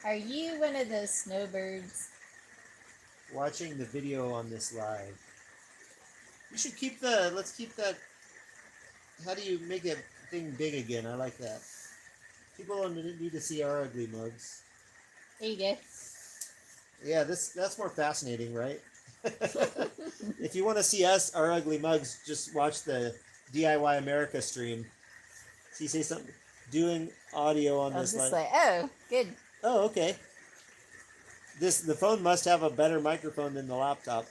Are you one of those snowbirds? Watching the video on this live. We should keep the. Let's keep that. How do you make that thing big again? I like that. People don't need to see our ugly mugs. There you go. Yeah, that's more fascinating, right? If you want to see us, our ugly mugs, just watch the DIY America stream. See, say something. Doing audio on this line. Oh, good. Oh, okay. The phone must have a better microphone than the laptop.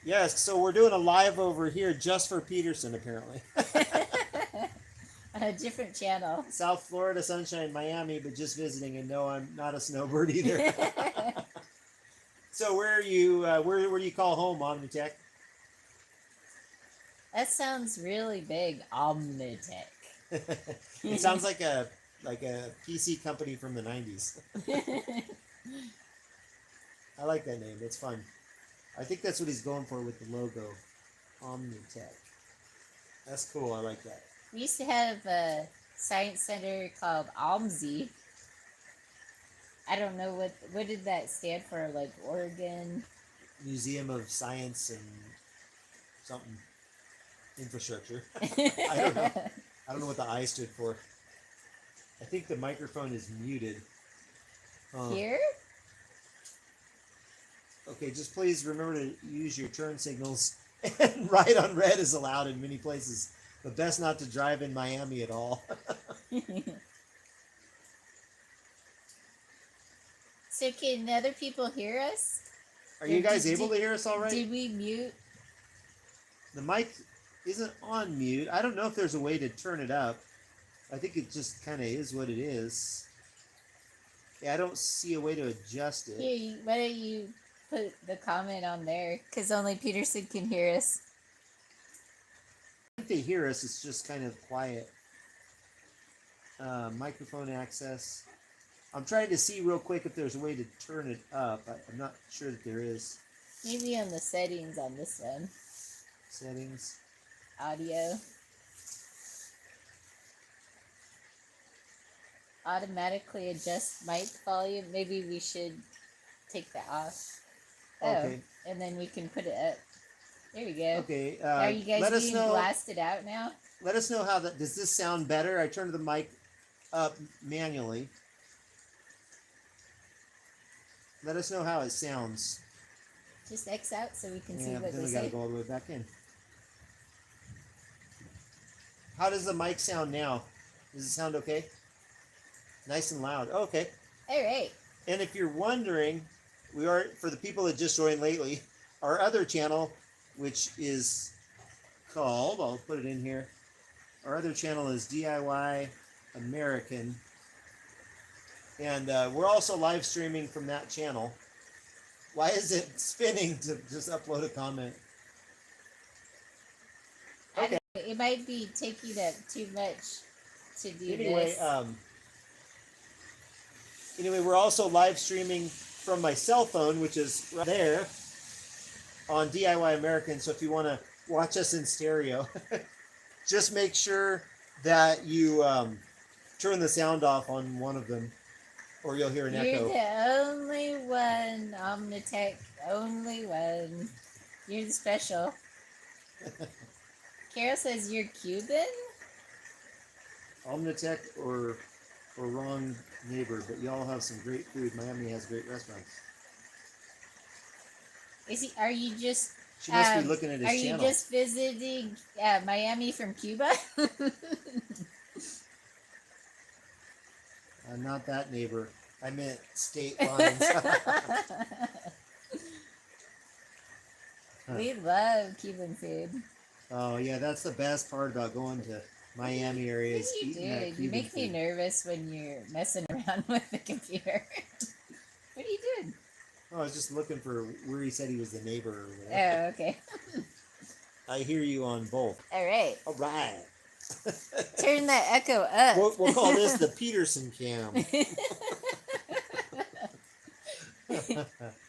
Yes, so we're doing a live over here just for Peterson, apparently. On a different channel. South Florida, sunshine, Miami, but just visiting. And no, I'm not a snowbird either. So where are you? Where do you call home, Omnitech? That sounds really big. Omnitech. It sounds like a PC company from the 90s. I like that name. It's fun. I think that's what he's going for with the logo. Omnitech. That's cool. I like that. We used to have a science center called OMSI. I don't know what did that stand for, like Oregon? Museum of Science and something. Infrastructure. I don't know. I don't know what the I stood for. I think the microphone is muted. Here? Okay, just please remember to use your turn signals. And ride on red is allowed in many places, but best not to drive in Miami at all. So can other people hear us? Are you guys able to hear us all right? Did we mute? The mic isn't on mute. I don't know if there's a way to turn it up. I think it just kind of is what it is. Yeah, I don't see a way to adjust it. Here, why don't you put the comment on there? Because only Peterson can hear us. If they hear us, it's just kind of quiet. Microphone access. I'm trying to see real quick if there's a way to turn it up. I'm not sure that there is. Maybe on the settings on this one. Settings. Audio. Automatically adjust mic volume. Maybe we should take that off. Okay. Oh, and then we can put it up. There we go. Okay. Are you guys being blasted out now? Let us know how that. Does this sound better? I turned the mic up manually. Let us know how it sounds. Just X out so we can see what then they we say. gotta go all the way back in. How does the mic sound now? Does it sound okay? Nice and loud. Oh, okay. All right. And if you're wondering, we are, for the people that just joined lately, our other channel, which is called, I'll put it in here. Our other channel is DIY American. And we're also live streaming from that channel. Why is it spinning to just upload a comment? Okay. It might be taking up too much to do Anyway, this. Anyway, we're also live streaming from my cell phone, which is right there on DIY American. So if you want to watch us in stereo, just make sure that you turn the sound off on one of them, or you'll hear an You're echo. the only one, Omnitech. Only one. You're the special. Carol says you're Cuban? Omnitech or wrong neighbor, but y'all have some great food. Miami has great restaurants. Are you just... She must be looking at his channel. Are you just visiting Miami from Cuba? Not that neighbor. I meant state lines. We love Cuban food. Oh yeah, that's the best part about going to Miami area. What are you doing? You make me nervous when you're messing around with the computer. What are you doing? Oh, I was just looking for where he said he was the neighbor or whatever. Oh, okay. I hear you on both. All right. All right. Turn that echo up. We'll call this the Peterson cam.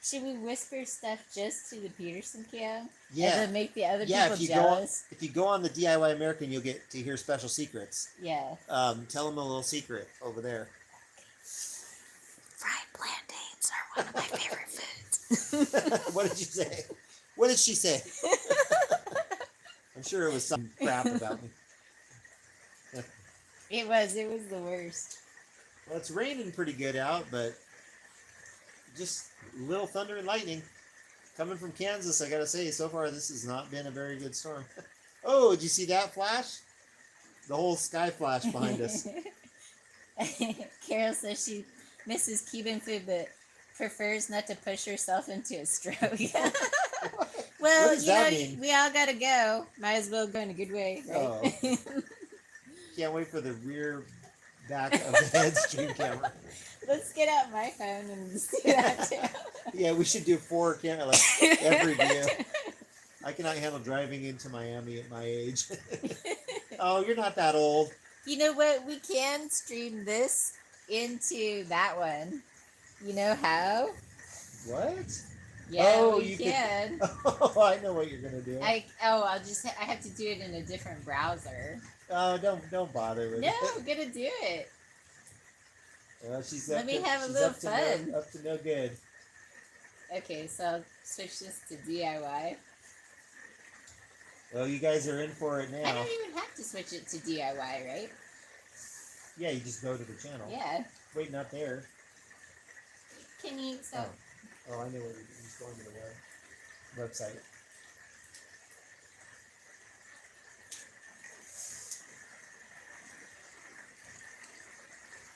Should we whisper stuff just to the Peterson cam? Yeah. And then make the other Yeah, people jealous? if you go on the DIY American, you'll get to hear special secrets. Yeah. Tell them a little secret over there. Fried plantains are one of my favorite foods. What did you say? What did she say? I'm sure it was some crap about me. It was the worst. Well, it's raining pretty good out, but just little thunder and lightning. Coming from Kansas, I gotta say, so far this has not been a very good storm. Oh, did you see that flash? The whole sky flash behind us. Carol says she misses Cuban food, but prefers not to push herself into a stroke. Well, What does that mean? we all gotta go. Might as well go in a good way, right? Oh. Can't wait for the rear back of the head stream camera. Let's get out my phone and do that too. Yeah, we should do 4 camera, like every view. I cannot handle driving into Miami at my age. Oh, you're not that old. You know what? We can stream this into that one. You know how? What? Yeah, Oh, we you can. Oh, I know what you're gonna do. I have to do it in a different browser. Oh, don't bother with No, it. I'm gonna do it. Well, she's Let me have a little fun. Up to no good. Okay, so I'll switch this to DIY. Well, you guys are in for it I now. don't even have to switch it to DIY, right? Yeah, you just go to the channel. Yeah. Wait, not there. Can you? So. Oh, I know what you're doing. Just going to the website.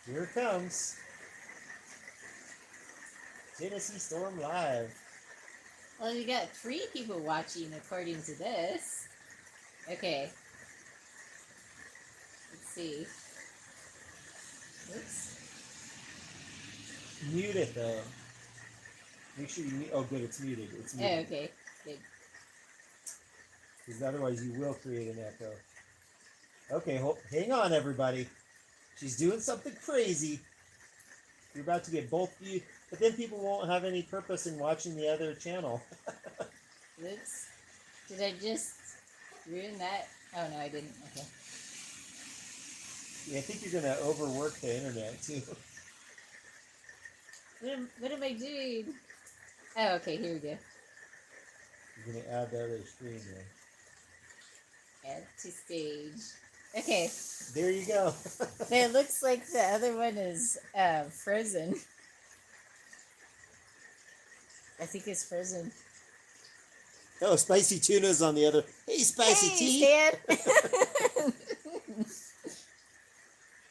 Here it comes. Tennessee Storm Live. Well, you got 3 people watching according to this. Okay. Let's see. Oops. Mute it though. Make sure you mute. Oh, good. It's muted. It's Oh, muted. okay. Good. Because otherwise you will create an echo. Okay, hang on, everybody. She's doing something crazy. You're about to get both views, but then people won't have any purpose in watching the other channel. Oops. Did I just ruin that? Oh, no, I didn't. Okay. Yeah, I think you're going to overwork the internet, too. What am I doing? Oh, okay, here we go. You're going to add the other screen there. Add to stage. Okay. There you go. But it looks like the other one is frozen. I think it's frozen. Oh, Spicy Tuna's on the other. Hey, Spicy Tea. Stan.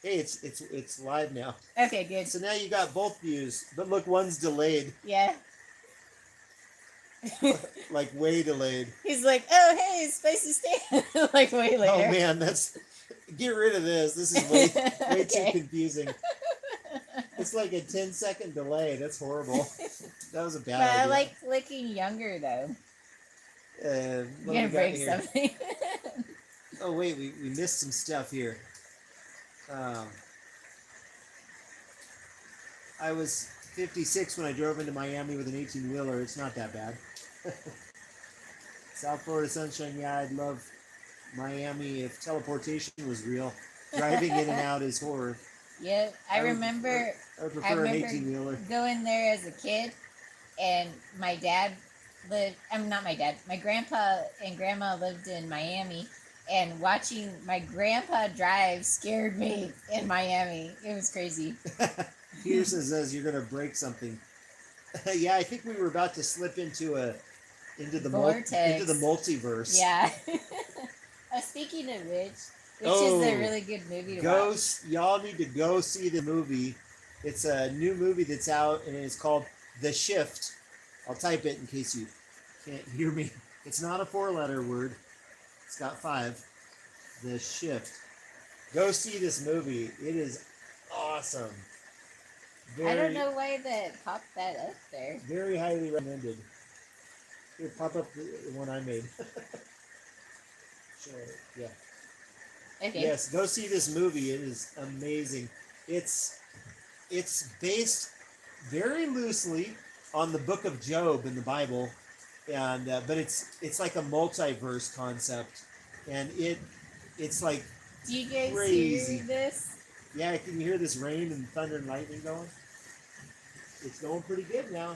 Hey, it's live now. Okay, good. So now you got both views, but look, one's delayed. Yeah. Like way delayed. He's like, oh, hey, Spicy Stan. Like, way later. Oh, man, get rid of this. This is way Okay. too confusing. It's like a 10-second delay. That's horrible. That was a bad But idea. I like looking younger, though. You're You're going to break something. Oh, wait, we missed some stuff here. I was 56 when I drove into Miami with an 18-wheeler. It's not that bad. South Florida sunshine, yeah, I'd love Miami if teleportation was real. Driving in and out is horror. Yep. I would remember prefer an 18-wheeler. going there as a kid, and my dad lived, not my dad, my grandpa and grandma lived in Miami, and watching my grandpa drive scared me in Miami. It was crazy. Peterson says you're going to break something. Yeah, I think we were about to slip into the Vortex. multiverse. Yeah. Speaking of which is a really good movie to watch. Y'all need to go see the movie. It's a new movie that's out, and it's called The Shift. I'll type it in case you can't hear me. It's not a 4-letter word. It's got 5. The Shift. Go see this movie. It is awesome. I don't know why that popped that up there. Very highly recommended. Here, pop up the one I made. Sure, yeah. Okay. Yes, go see this movie. It is amazing. It's based very loosely on the book of Job in the Bible, and but it's like a multiverse concept, and it's like Do you guys crazy. hear this? Yeah, can you hear this rain and thunder and lightning going? It's going pretty good now.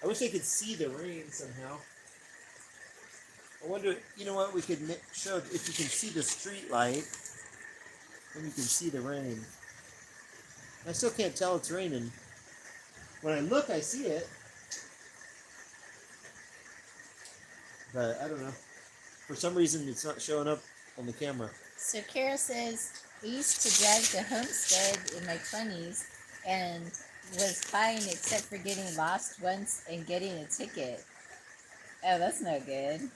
I wish I could see the rain somehow. I wonder, you know what, we could show if you can see the street light, then you can see the rain. I still can't tell it's raining. When I look, I see it. But I don't know. For some reason, it's not showing up on the camera. So Carol says, I used to drive to Homestead in my 20s and was fine except for getting lost once and getting a ticket. Oh, that's no good.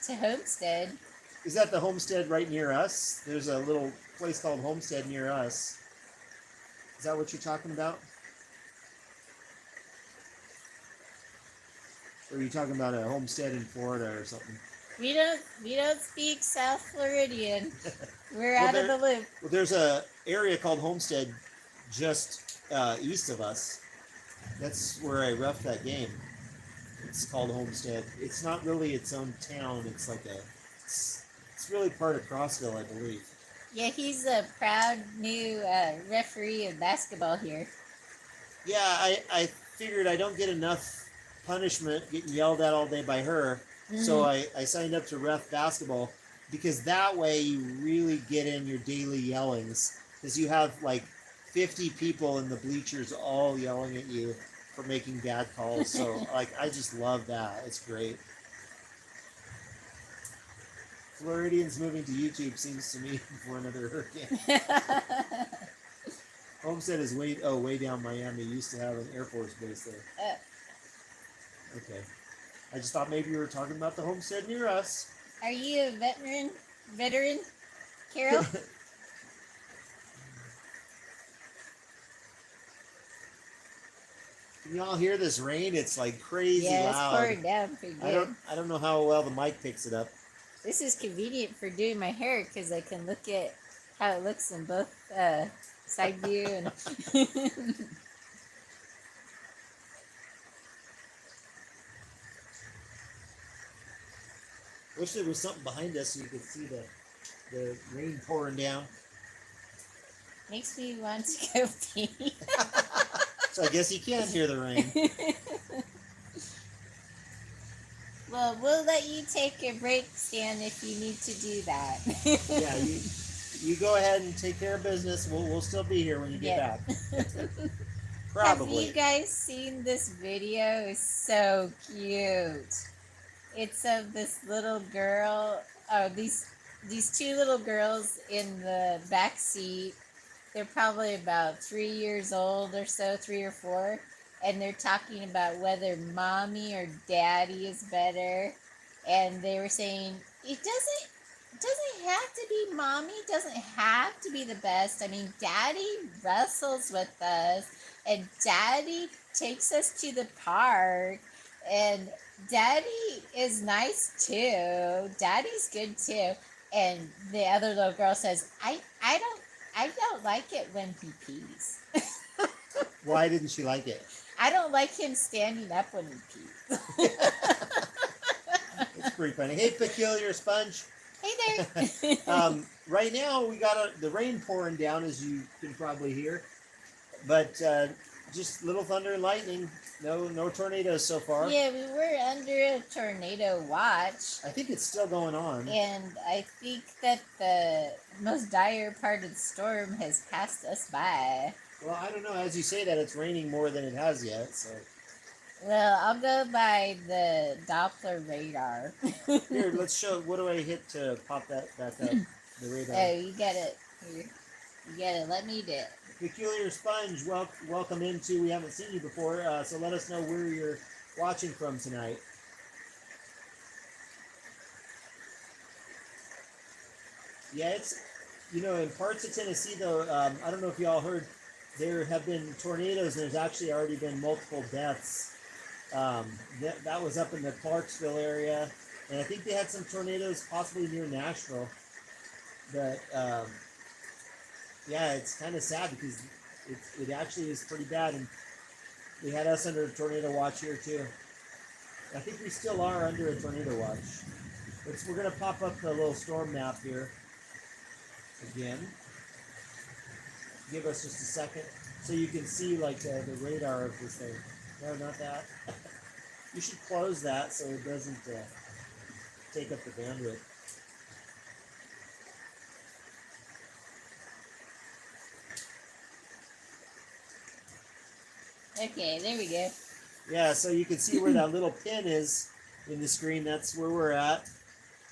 To Homestead. Is that the Homestead right near us? There's a little place called Homestead near us. Is that what you're talking about? Or are you talking about a homestead in Florida or something? We don't speak South Floridian. We're Well, out of the loop. Well, there's a area called Homestead just east of us. That's where I roughed that game. It's called Homestead. It's not really its own town. It's like it's really part of Crossville, I believe. Yeah, he's a proud new referee of basketball here. Yeah, I figured I don't get enough punishment getting yelled at all day by her. So I signed up to ref basketball because that way you really get in your daily yellings. Because you have like 50 people in the bleachers all yelling at you for making bad calls. So like I just love that. It's great. Floridians moving to YouTube seems to me for another hurricane. Homestead is way down Miami. Used to have an Air Force base there. Okay. I just thought maybe you were talking about the homestead near us. Are you a veteran, Carol? Can you all hear this rain? It's like crazy loud. Yeah, it's pouring down pretty good. I don't know how well the mic picks it up. This is convenient for doing my hair because I can look at how it looks in both side view and. Wish there was something behind us so you could see the rain pouring down. Makes me want to go pee. So I guess you can hear the rain. Well, we'll let you take a break, Stan, if you need to do that. Yeah, you go ahead and take care of business. We'll still be here when you get back. Probably. Have you guys seen this video? It's so cute. It's of this little girl. Oh, these two little girls in the back seat. They're probably about 3 years old or so, 3 or 4, and they're talking about whether mommy or daddy is better. And they were saying it doesn't have to be mommy. Doesn't have to be the best. I mean, daddy wrestles with us, and daddy takes us to the park, and daddy is nice too. Daddy's good too. And the other little girl says, I don't like it when he pees. Why didn't she like it? I don't like him standing up when he pees. It's pretty funny. Hey, Peculiar Sponge. Hey there. Right now we got the rain pouring down, as you can probably hear, but just little thunder and lightning. No tornadoes so far. Yeah, we were under a tornado watch. I think it's still going on. And I think that the most dire part of the storm has passed us by. Well, I don't know. As you say that, it's raining more than it has yet. So Well, I'll go by the Doppler radar. here, let's show. What do I hit to pop that back up? The radar. Oh, you got it. You got to let me do it. Peculiar Sponge, welcome into. We haven't seen you before, so let us know where you're watching from tonight. Yeah, it's in parts of Tennessee though. I don't know if y'all heard, there have been tornadoes, and there's actually already been multiple deaths That was up in the Clarksville area, and I think they had some tornadoes possibly near Nashville. But yeah, it's kind of sad because it actually is pretty bad, and we had us under a tornado watch here too. I think we still are under a tornado watch. We're gonna pop up the little storm map here again. Give us just a second so you can see like the radar of this thing. No, not that. You should close that so it doesn't take up the bandwidth. Okay, there we go. Yeah, so you can see where that little pin is in the screen. That's where we're at.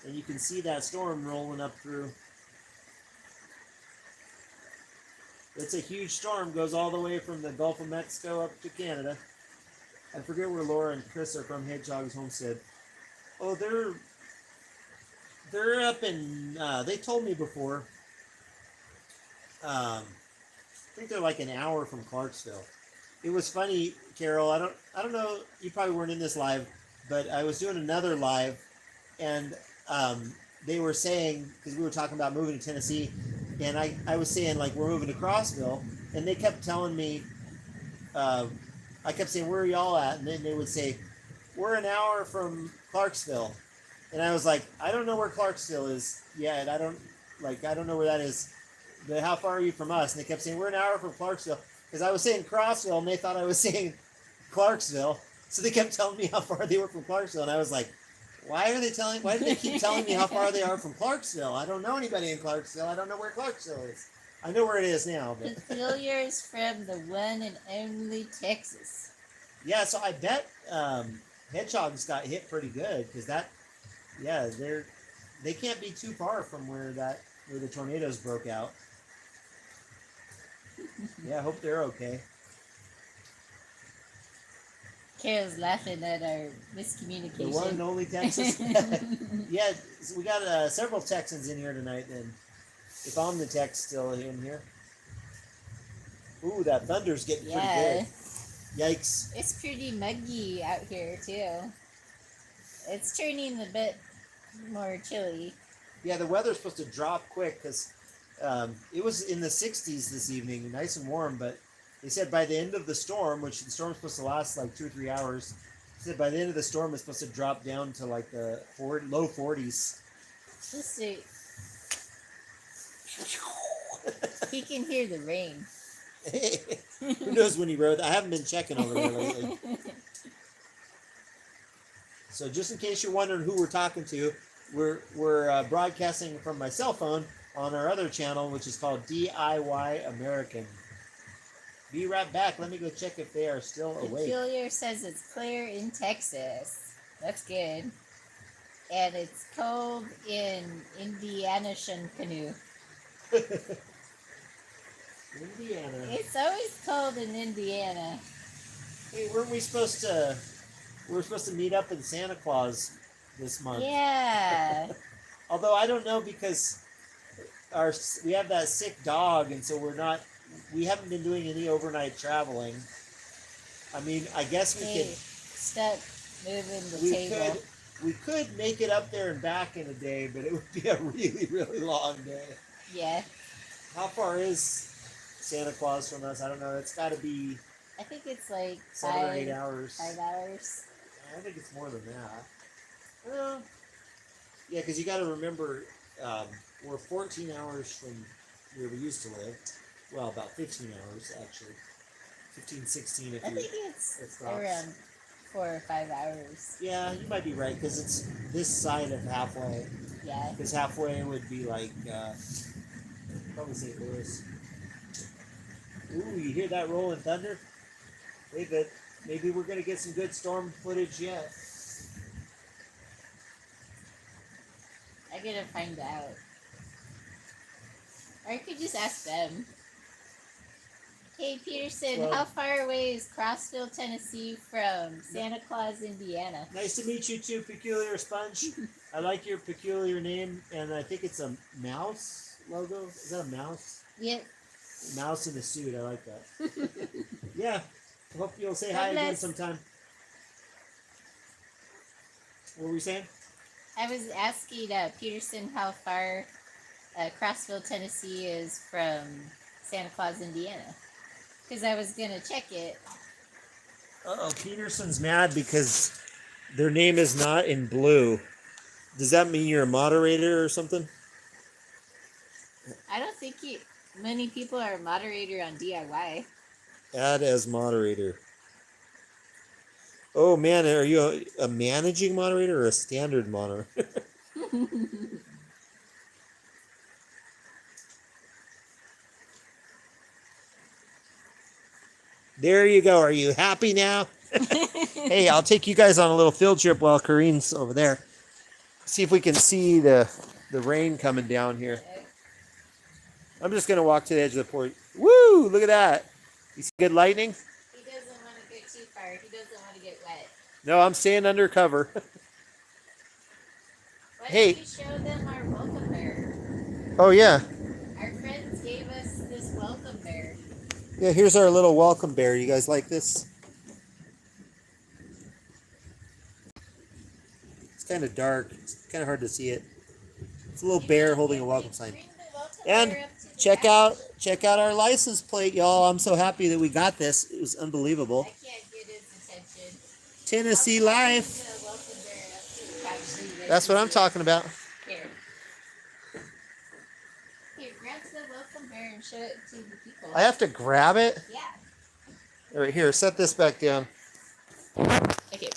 And you can see that storm rolling up through. It's a huge storm, goes all the way from the Gulf of Mexico up to Canada. I forget where Laura and Chris are from Hedgehog's Homestead. Oh, they're up in, they told me before, I think they're like an hour from Clarksville. It was funny, Carol, I don't know, you probably weren't in this live, but I was doing another live, and they were saying, because we were talking about moving to Tennessee, and I was saying, like, we're moving to Crossville, and they kept telling me, I kept saying, where are y'all at? And then they would say, we're an hour from Clarksville. And I was like, I don't know where Clarksville is yet. I don't know where that is. But how far are you from us? And they kept saying, we're an hour from Clarksville. Because I was saying Crossville, and they thought I was saying Clarksville. So they kept telling me how far they were from Clarksville. And I was like, why do they keep telling me how far they are from Clarksville? I don't know anybody in Clarksville. I don't know where Clarksville is. I know where it is now. But Peculiar is from the one and only Texas. yeah, so I bet Hedgehogs got hit pretty good because they can't be too far from where the tornadoes broke out. Yeah, I hope they're okay. Carol's laughing at our miscommunication. The one and only Texas. Yeah, so we got several Texans in here tonight. Then, if I'm the Tex still in here. Ooh, that thunder's getting pretty good. Yikes! It's pretty muggy out here too. It's turning a bit more chilly. Yeah, the weather's supposed to drop quick because it was in the 60s this evening, nice and warm. But they said by the end of the storm, which the storm's supposed to last like 2 or 3 hours, they said by the end of the storm it's supposed to drop down to like the low 40s. Let's see. He can hear the rain. Who knows when he wrote? I haven't been checking over there lately. So just in case you're wondering who we're talking to, we're broadcasting from my cell phone on our other channel, which is called DIY American. Be right back. Let me go check if they are still awake. Peculiar says it's clear in Texas. That's good. And it's cold in Indiana Canoe. Indiana. It's always cold in Indiana. Hey, weren't we supposed to? We were supposed to meet up in Santa Claus this month. Yeah. Although I don't know because we have that sick dog, and so we haven't been doing any overnight traveling. I mean, I guess we could. Stop moving the table. We could make it up there and back in a day, but it would be a really, really long day. Yeah. How far is Santa Claus from us? I don't know. It's got to be. I think it's like 7 or 8 hours. 5 hours. I think it's more than that. Well, yeah, because you got to remember, we're 14 hours from where we used to live. Well, about 15 hours, actually. 15, 16 if I think it's around 4 or 5 hours. Yeah, you might be right, because it's this side of halfway. Yeah. Because halfway would be like, probably St. Louis. Ooh, you hear that rolling thunder? Hey, maybe we're going to get some good storm footage yet. I gotta find out. Or I could just ask them. Hey Peterson, Well, how far away is Crossville, Tennessee from Santa Claus, Indiana? Nice to meet you too, Peculiar Sponge. I like your peculiar name, and I think it's a mouse logo. Is that a mouse? Yep. Mouse in a suit. I like that. Yeah. Hope you'll say God hi again bless. sometime. What were we saying? I was asking Peterson how far Crossville, Tennessee is from Santa Claus, Indiana. Because I was going to check it. Uh-oh, Peterson's mad because their name is not in blue. Does that mean you're a moderator or something? I don't think many people are a moderator on DIY. Add as moderator. Oh man, are you a managing moderator or a standard moderator? There you go. Are you happy now? Hey, I'll take you guys on a little field trip while Kareen's over there. See if we can see the rain coming down here. I'm just gonna walk to the edge of the porch. Woo! Look at that. You see good lightning? He doesn't want to go too far. He doesn't want to get wet. No, I'm staying under cover. Why Hey. don't you show them our welcome bear? Oh yeah. Our friends gave us this welcome bear. Yeah, here's our little welcome bear. You guys like this? It's kind of dark. It's kind of hard to see it. It's a little bear holding a welcome sign. Bring the welcome And bear up to the check house. out our license plate, y'all. I'm so happy that we got this. It was unbelievable. I can't get his attention. Tennessee I'll life. bring the welcome bear up to the house so you guys That's can what I'm see it. talking about. Here. Here, grab the welcome bear and show it to the people. I have to grab it. Yeah. All right, here, set this back down. Okay.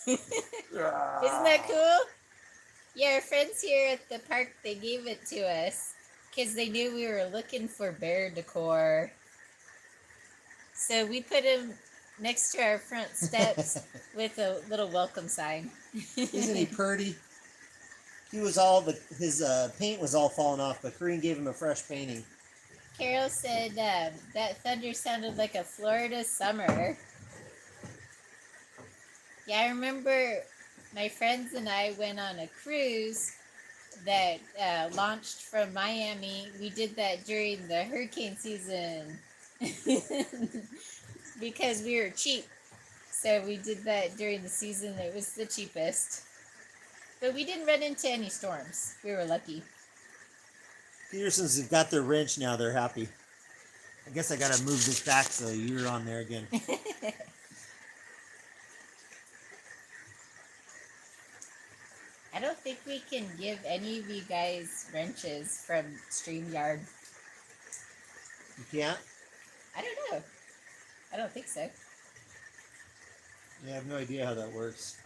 Isn't that cool? Yeah, our friends here at the park, they gave it to us because they knew we were looking for bear decor. So we put him next to our front steps with a little welcome sign. Isn't he pretty? His paint was all falling off, but Kareen gave him a fresh painting. Carol said that thunder sounded like a Florida summer. Yeah, I remember my friends and I went on a cruise that launched from Miami. We did that during the hurricane season because we were cheap. So we did that during the season that was the cheapest. But we didn't run into any storms. We were lucky. Petersons have got their wrench now. They're happy. I guess I got to move this back so you're on there again. I don't think we can give any of you guys wrenches from StreamYard. You can't? I don't know. I don't think so. Yeah, I have no idea how that works.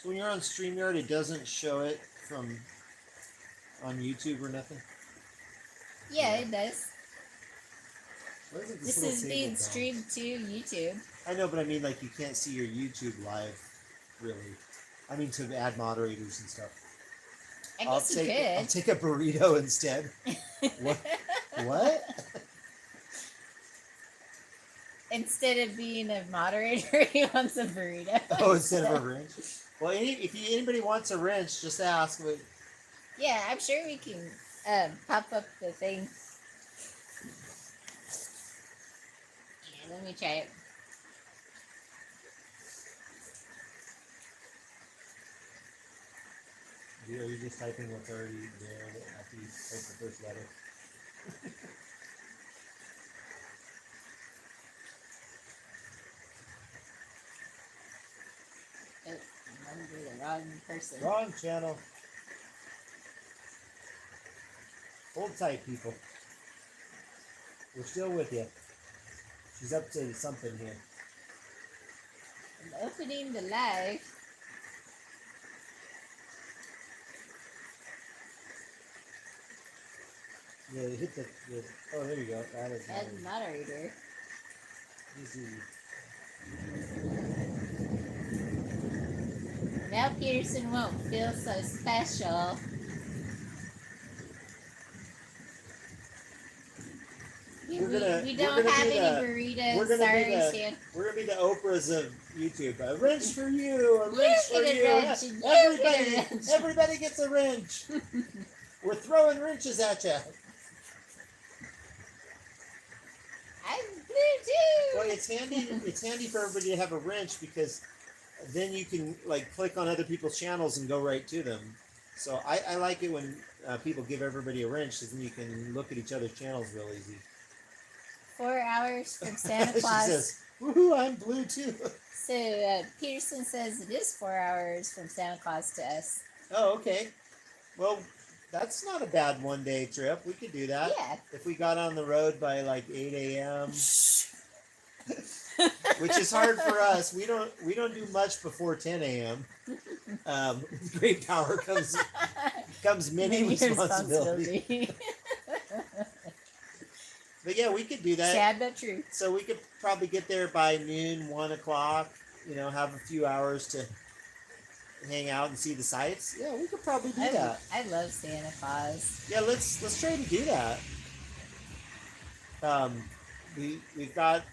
So when you're on StreamYard, it doesn't show it on YouTube or nothing? Yeah, it does. What is it, This little is table being down? streamed to YouTube. I know, but I mean, like, you can't see your YouTube live, really. I mean, to add moderators and stuff. I guess you I'll could. take a burrito instead. What? What? Instead of being a moderator, he wants a burrito. Oh, instead of a wrench? Well, if anybody wants a wrench, just ask. But Yeah, I'm sure we can pop up the thing. Yeah, let me try it. are you just typing what's already there after you type the first letter? Oh, I'm under the wrong person. Wrong channel. Hold tight, people. We're still with you. She's up to something here. I'm opening the live. Yeah, hit the oh, there you go. Added Add moderator. Easy. Now Peterson won't feel so special. We We're don't gonna have be any we're burritos. gonna Sorry, be the Stan. we're gonna be the Oprahs of YouTube. A wrench for you. A wrench for get a you. wrench, and you get a Everybody, wrench. everybody gets a wrench. We're throwing wrenches at you. I'm blue too. Well, it's handy. It's handy for everybody to have a wrench because then you can like click on other people's channels and go right to them. So I like it when people give everybody a wrench, because then you can look at each other's channels real easy. 4 hours from Santa She Claus. says, "Woohoo! I'm blue too." So Peterson says it is 4 hours from Santa Claus to us. Oh, okay. Well, that's not a bad one-day trip. We could do that. Yeah. If we got on the road by like 8 a.m., which is hard for us. We don't do much before 10 a.m. Great power comes many responsibility. But yeah, we could do that. Sad but true. So we could probably get there by noon, 1 o'clock. Have a few hours to hang out and see the sights. Yeah, we could probably do that. I love Santa Claus. Yeah, let's try to do that. We've got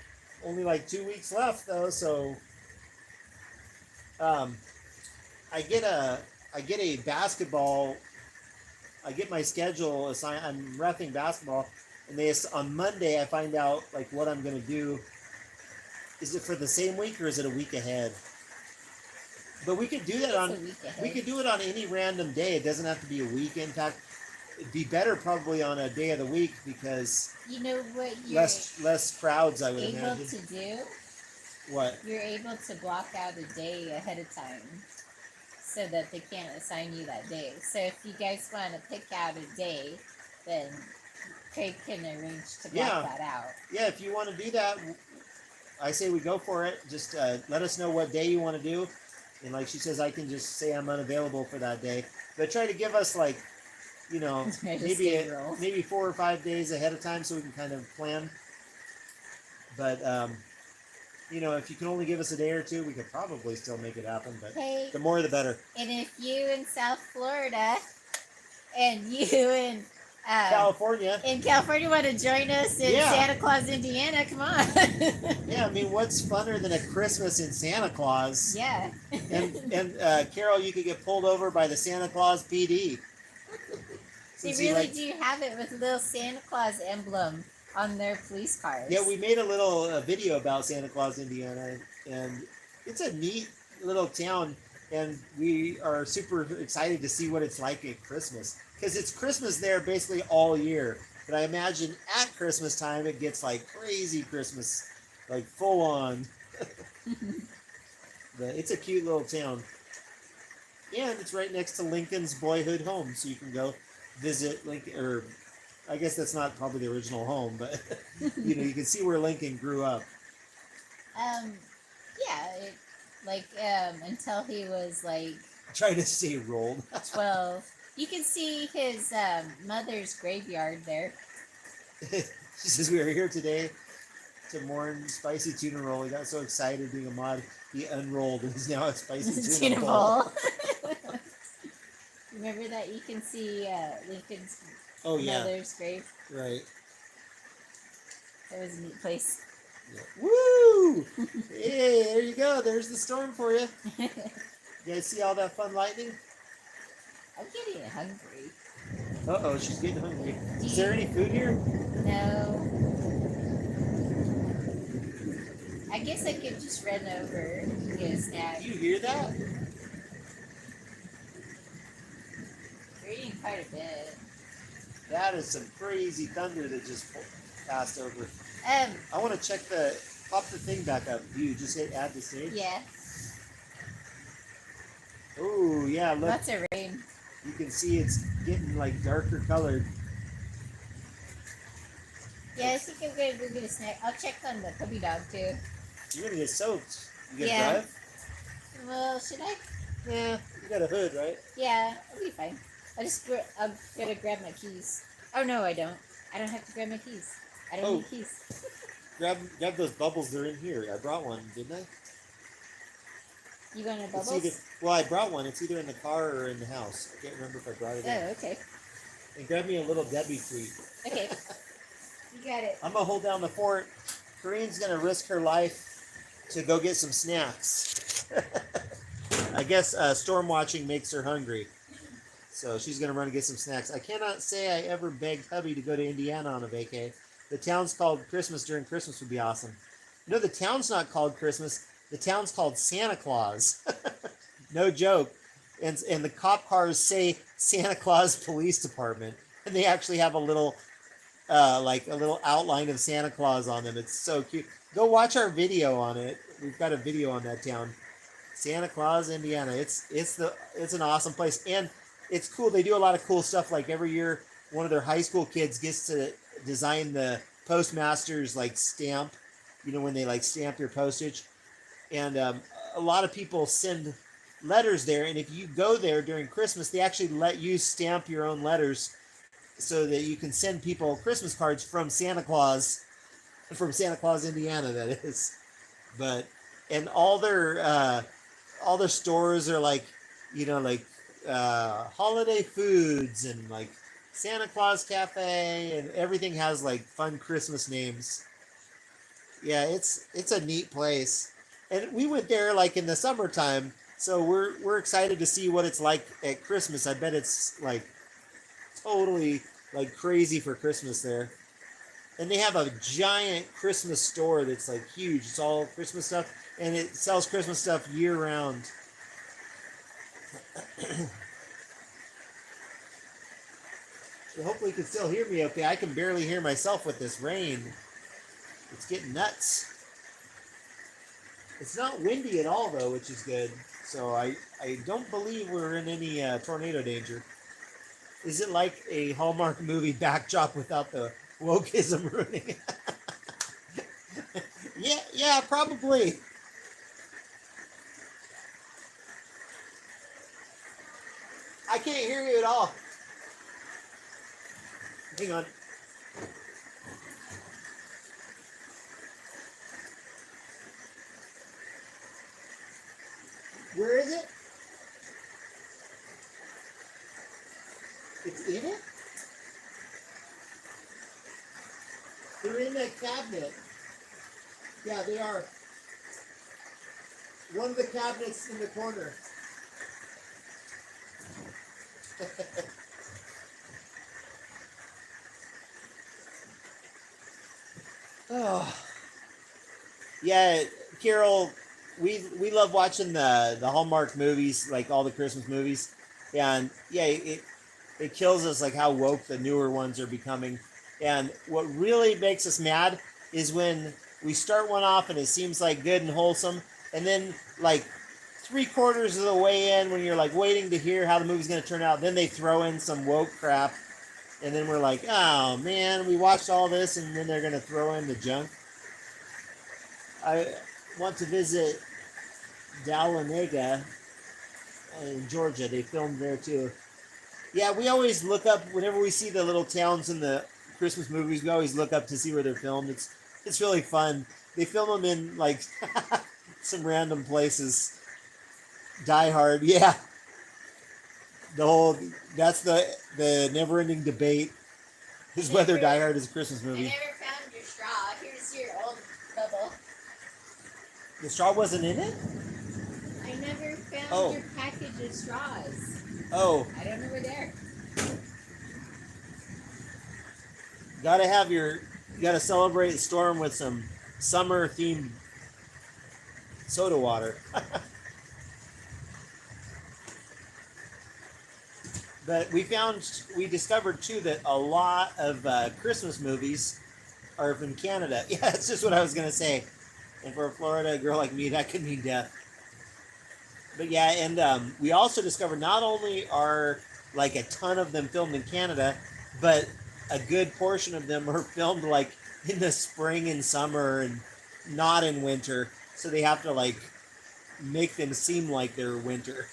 only like 2 weeks left though, so I get a basketball. I get my schedule assigned. I'm reffing basketball, and on Monday I find out like what I'm gonna do. Is it for the same week or is it a week ahead? But we could do that we could do it on any random day. It doesn't have to be a week. In fact, it'd be better probably on a day of the week because you know what you're less crowds, I would able imagine. to do? What? You're able to block out a day ahead of time so that they can't assign you that day. So if you guys want to pick out a day, then Craig can arrange to block that out. Yeah, if you want to do that, I say we go for it. Just let us know what day you want to do. And like she says, I can just say I'm unavailable for that day. But try to give us like, maybe 4 or 5 days ahead of time so we can kind of plan. But, if you can only give us a day or two, we could probably still make it happen. But hey, the more the better. And if you in South Florida and you in California want to join us in Santa Claus, Indiana, come on. Yeah, I mean, what's funner than a Christmas in Santa Claus? Yeah. And Carol, you could get pulled over by the Santa Claus PD. They really do have it with a little Santa Claus emblem on their police cars. Yeah, we made a little video about Santa Claus, Indiana, and it's a neat little town, and we are super excited to see what it's like at Christmas. Because it's Christmas there basically all year. But I imagine at Christmas time it gets like crazy Christmas, like full on. But it's a cute little town. And it's right next to Lincoln's boyhood home, so you can go visit Lincoln, or I guess that's not probably the original home, but you can see where Lincoln grew up. Until he was like Try to stay rolled. 12. You can see his mother's graveyard there. She says we were here today to mourn Spicy Tuna Roll. He got so excited being a mod, he unrolled and is now a Spicy Tuna Bowl. Remember that? You can see Lincoln's mother's grave. Right. That was a neat place. Yeah. Woo! Hey, there you go. There's the storm for you. You guys see all that fun lightning? I'm getting hungry. Uh-oh, she's getting hungry. Is there any food here? No. I guess I could just run over and get a snack. Do you hear that? You're eating quite a bit. That is some crazy thunder that just passed over. I want to pop the thing back up. Do you just hit add to stage? Yeah. Oh, yeah, look. Lots of rain. You can see it's getting like darker colored. Yeah, I think I'm gonna go get a snack. I'll check on the puppy dog too. You're gonna get soaked. You gonna drive? Well, should I? Yeah, you got a hood, right? Yeah, I'll be fine. I'm gonna grab my keys. Oh no, I don't. I don't have to grab my keys. I don't need keys. Grab those bubbles. They're in here. I brought one, didn't I? You want a bubbles? I brought one. It's either in the car or in the house. I can't remember if I brought it in. Oh, okay. And grab me a little Debbie treat. Okay. You got it. I'm going to hold down the fort. Corinne's going to risk her life to go get some snacks. I guess storm watching makes her hungry. So she's going to run and get some snacks. I cannot say I ever begged hubby to go to Indiana on a vacay. The town's called Christmas during Christmas would be awesome. No, the town's not called Christmas. The town's called Santa Claus. No joke. And the cop cars say Santa Claus Police Department, and they actually have a little like a little outline of Santa Claus on them. It's so cute. Go watch our video on it. We've got a video on that town, Santa Claus, Indiana. It's an awesome place, and it's cool. They do a lot of cool stuff. Like every year, one of their high school kids gets to design the postmaster's like stamp. You know, when they like stamp your postage, and a lot of people send letters there. And if you go there during Christmas, they actually let you stamp your own letters so that you can send people Christmas cards from Santa Claus, Indiana, that is. But and all their stores are like, you know, like holiday foods and like Santa Claus Cafe, and everything has like fun Christmas names. Yeah, it's a neat place, and we went there like in the summertime, so we're excited to see what it's like at Christmas. I bet it's like totally like crazy for Christmas there. And they have a giant Christmas store that's like huge. It's all Christmas stuff, and it sells Christmas stuff year round. So hopefully you can still hear me okay. I can barely hear myself with this rain. It's getting nuts. It's not windy at all though, which is good. So I don't believe we're in any tornado danger. Is it like a Hallmark movie backdrop without the wokeism ruining it? Yeah, probably. I can't hear you at all. Hang on. Where is it? It's in it? They're in that cabinet. Yeah, they are. One of the cabinets in the corner. Oh. Yeah, Carol, we love watching the Hallmark movies, like all the Christmas movies. And yeah, it kills us like how woke the newer ones are becoming. And what really makes us mad is when we start one off and it seems like good and wholesome, and then like 3/4 of the way in, when you're like waiting to hear how the movie's going to turn out, then they throw in some woke crap, and then we're like, oh man, we watched all this, and then they're going to throw in the junk. I want to visit Dahlonega in Georgia. They filmed there too. Yeah, we always look up whenever we see the little towns in the Christmas movies. We always look up to see where they're filmed. It's really fun. They film them in like some random places. Die Hard, yeah. That's the never-ending debate is whether Die Hard is a Christmas I movie. never found your straw. Here's your old bubble. The straw wasn't in it? I never found your package of straws. Oh. I don't know where they're. You gotta celebrate the storm with some summer-themed soda water. But we discovered too that a lot of Christmas movies are from Canada. Yeah, that's just what I was gonna say. And for a Florida girl like me, that could mean death. But yeah, and we also discovered not only are like a ton of them filmed in Canada, but a good portion of them are filmed like in the spring and summer and not in winter. So they have to like make them seem like they're winter.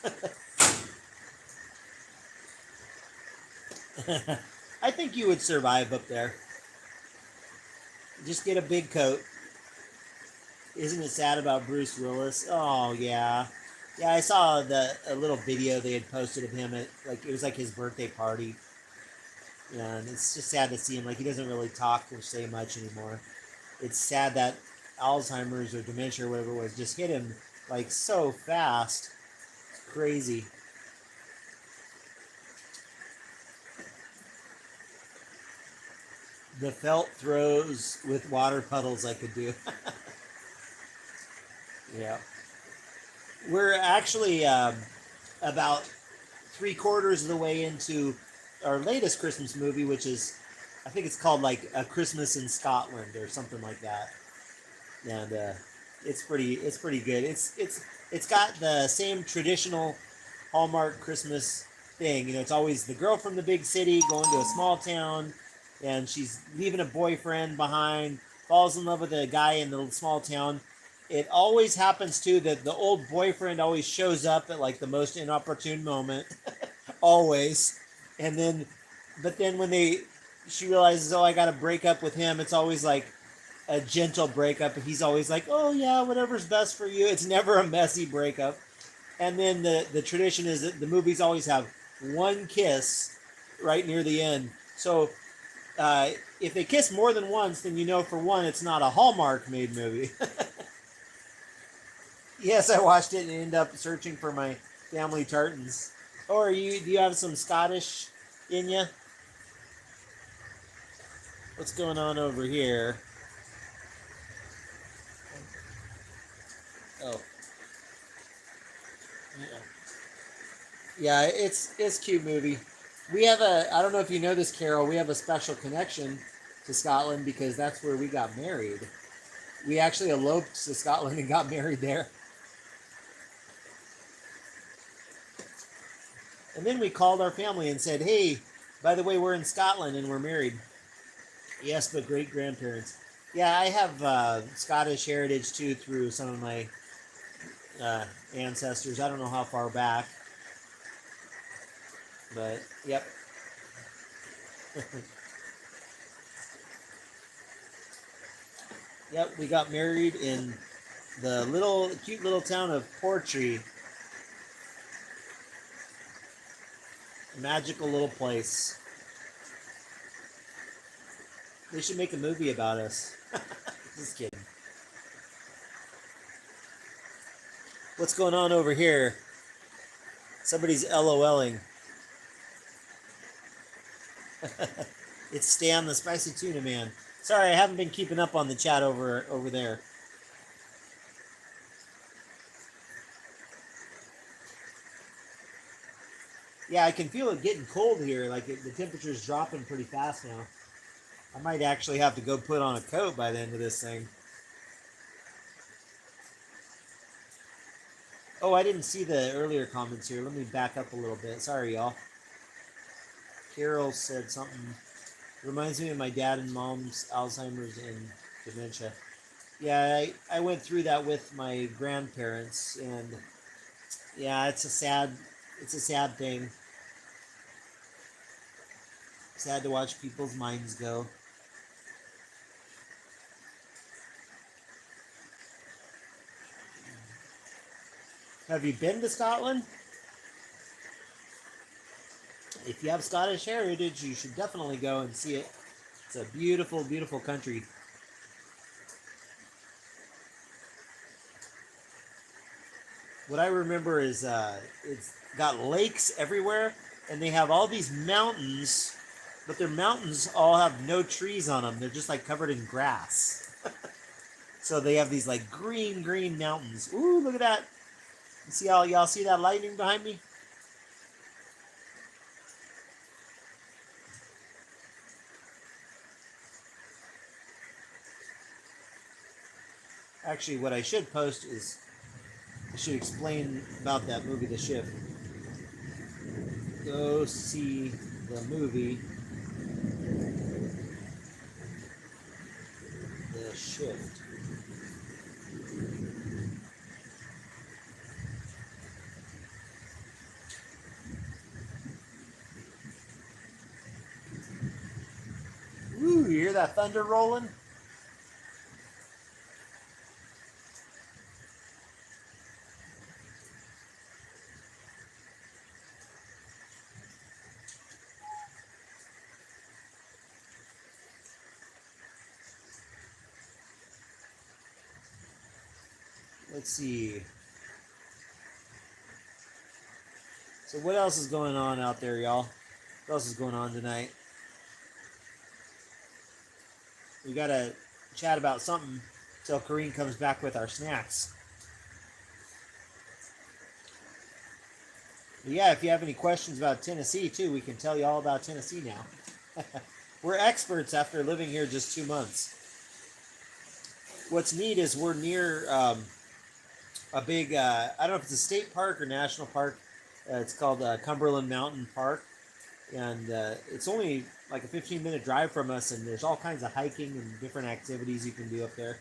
I think you would survive up there. Just get a big coat. Isn't it sad about Bruce Willis? Oh yeah. Yeah, I saw a little video they had posted of him at, like, it was like his birthday party. Yeah, and it's just sad to see him. Like, he doesn't really talk or say much anymore. It's sad that Alzheimer's or dementia or whatever it was just hit him, like, so fast. It's crazy. The felt throws with water puddles I could do. Yeah. We're actually about 3/4 of the way into our latest Christmas movie, which is, I think it's called like A Christmas in Scotland or something like that. And it's pretty good. It's got the same traditional Hallmark Christmas thing. You know, it's always the girl from the big city going to a small town, and she's leaving a boyfriend behind, falls in love with a guy in the small town. It always happens too that the old boyfriend always shows up at like the most inopportune moment, always, and then, but then when she realizes, oh, I got to break up with him. It's always like a gentle breakup. He's always like, oh yeah, whatever's best for you. It's never a messy breakup. And then the tradition is that the movies always have one kiss right near the end. So uh, if they kiss more than once, then you know for one it's not a Hallmark made movie. Yes, I watched it and ended up searching for my family tartans. Or do you have some Scottish in you? What's going on over here? Oh, yeah. Yeah, it's a cute movie. We have I don't know if you know this, Carol, we have a special connection to Scotland because that's where we got married. We actually eloped to Scotland and got married there. And then we called our family and said, hey, by the way, we're in Scotland and we're married. Yes, but great grandparents. Yeah, I have Scottish heritage too through some of my uh, ancestors. I don't know how far back, but yep. Yep, we got married in the cute little town of Portree. Magical little place. They should make a movie about us. Just kidding. What's going on over here? Somebody's LOLing. It's Stan, the spicy tuna man. Sorry, I haven't been keeping up on the chat over there. Yeah, I can feel it getting cold here. Like the temperature's dropping pretty fast now. I might actually have to go put on a coat by the end of this thing. Oh, I didn't see the earlier comments here. Let me back up a little bit. Sorry, y'all. Carol said something. Reminds me of my dad and mom's Alzheimer's and dementia. Yeah, I went through that with my grandparents, and yeah, it's a sad thing. Sad to watch people's minds go. Have you been to Scotland? If you have Scottish heritage, you should definitely go and see it. It's a beautiful, beautiful country. What I remember is it's got lakes everywhere, and they have all these mountains, but their mountains all have no trees on them. They're just like covered in grass. So they have these like green mountains. Ooh, look at that! You see y'all see that lightning behind me? Actually, what I should post is I should explain about that movie, The Shift. Go see the movie, The Shift. Woo, you hear that thunder rolling? Let's see. So what else is going on out there, y'all? What else is going on tonight? we gotta chat about something till Corrine comes back with our snacks. But yeah, if you have any questions about Tennessee too, we can tell you all about Tennessee now. We're experts after living here just 2 months. What's neat is we're near a big, I don't know if it's a state park or national park. It's called Cumberland Mountain Park. And it's only like a 15-minute drive from us, and there's all kinds of hiking and different activities you can do up there.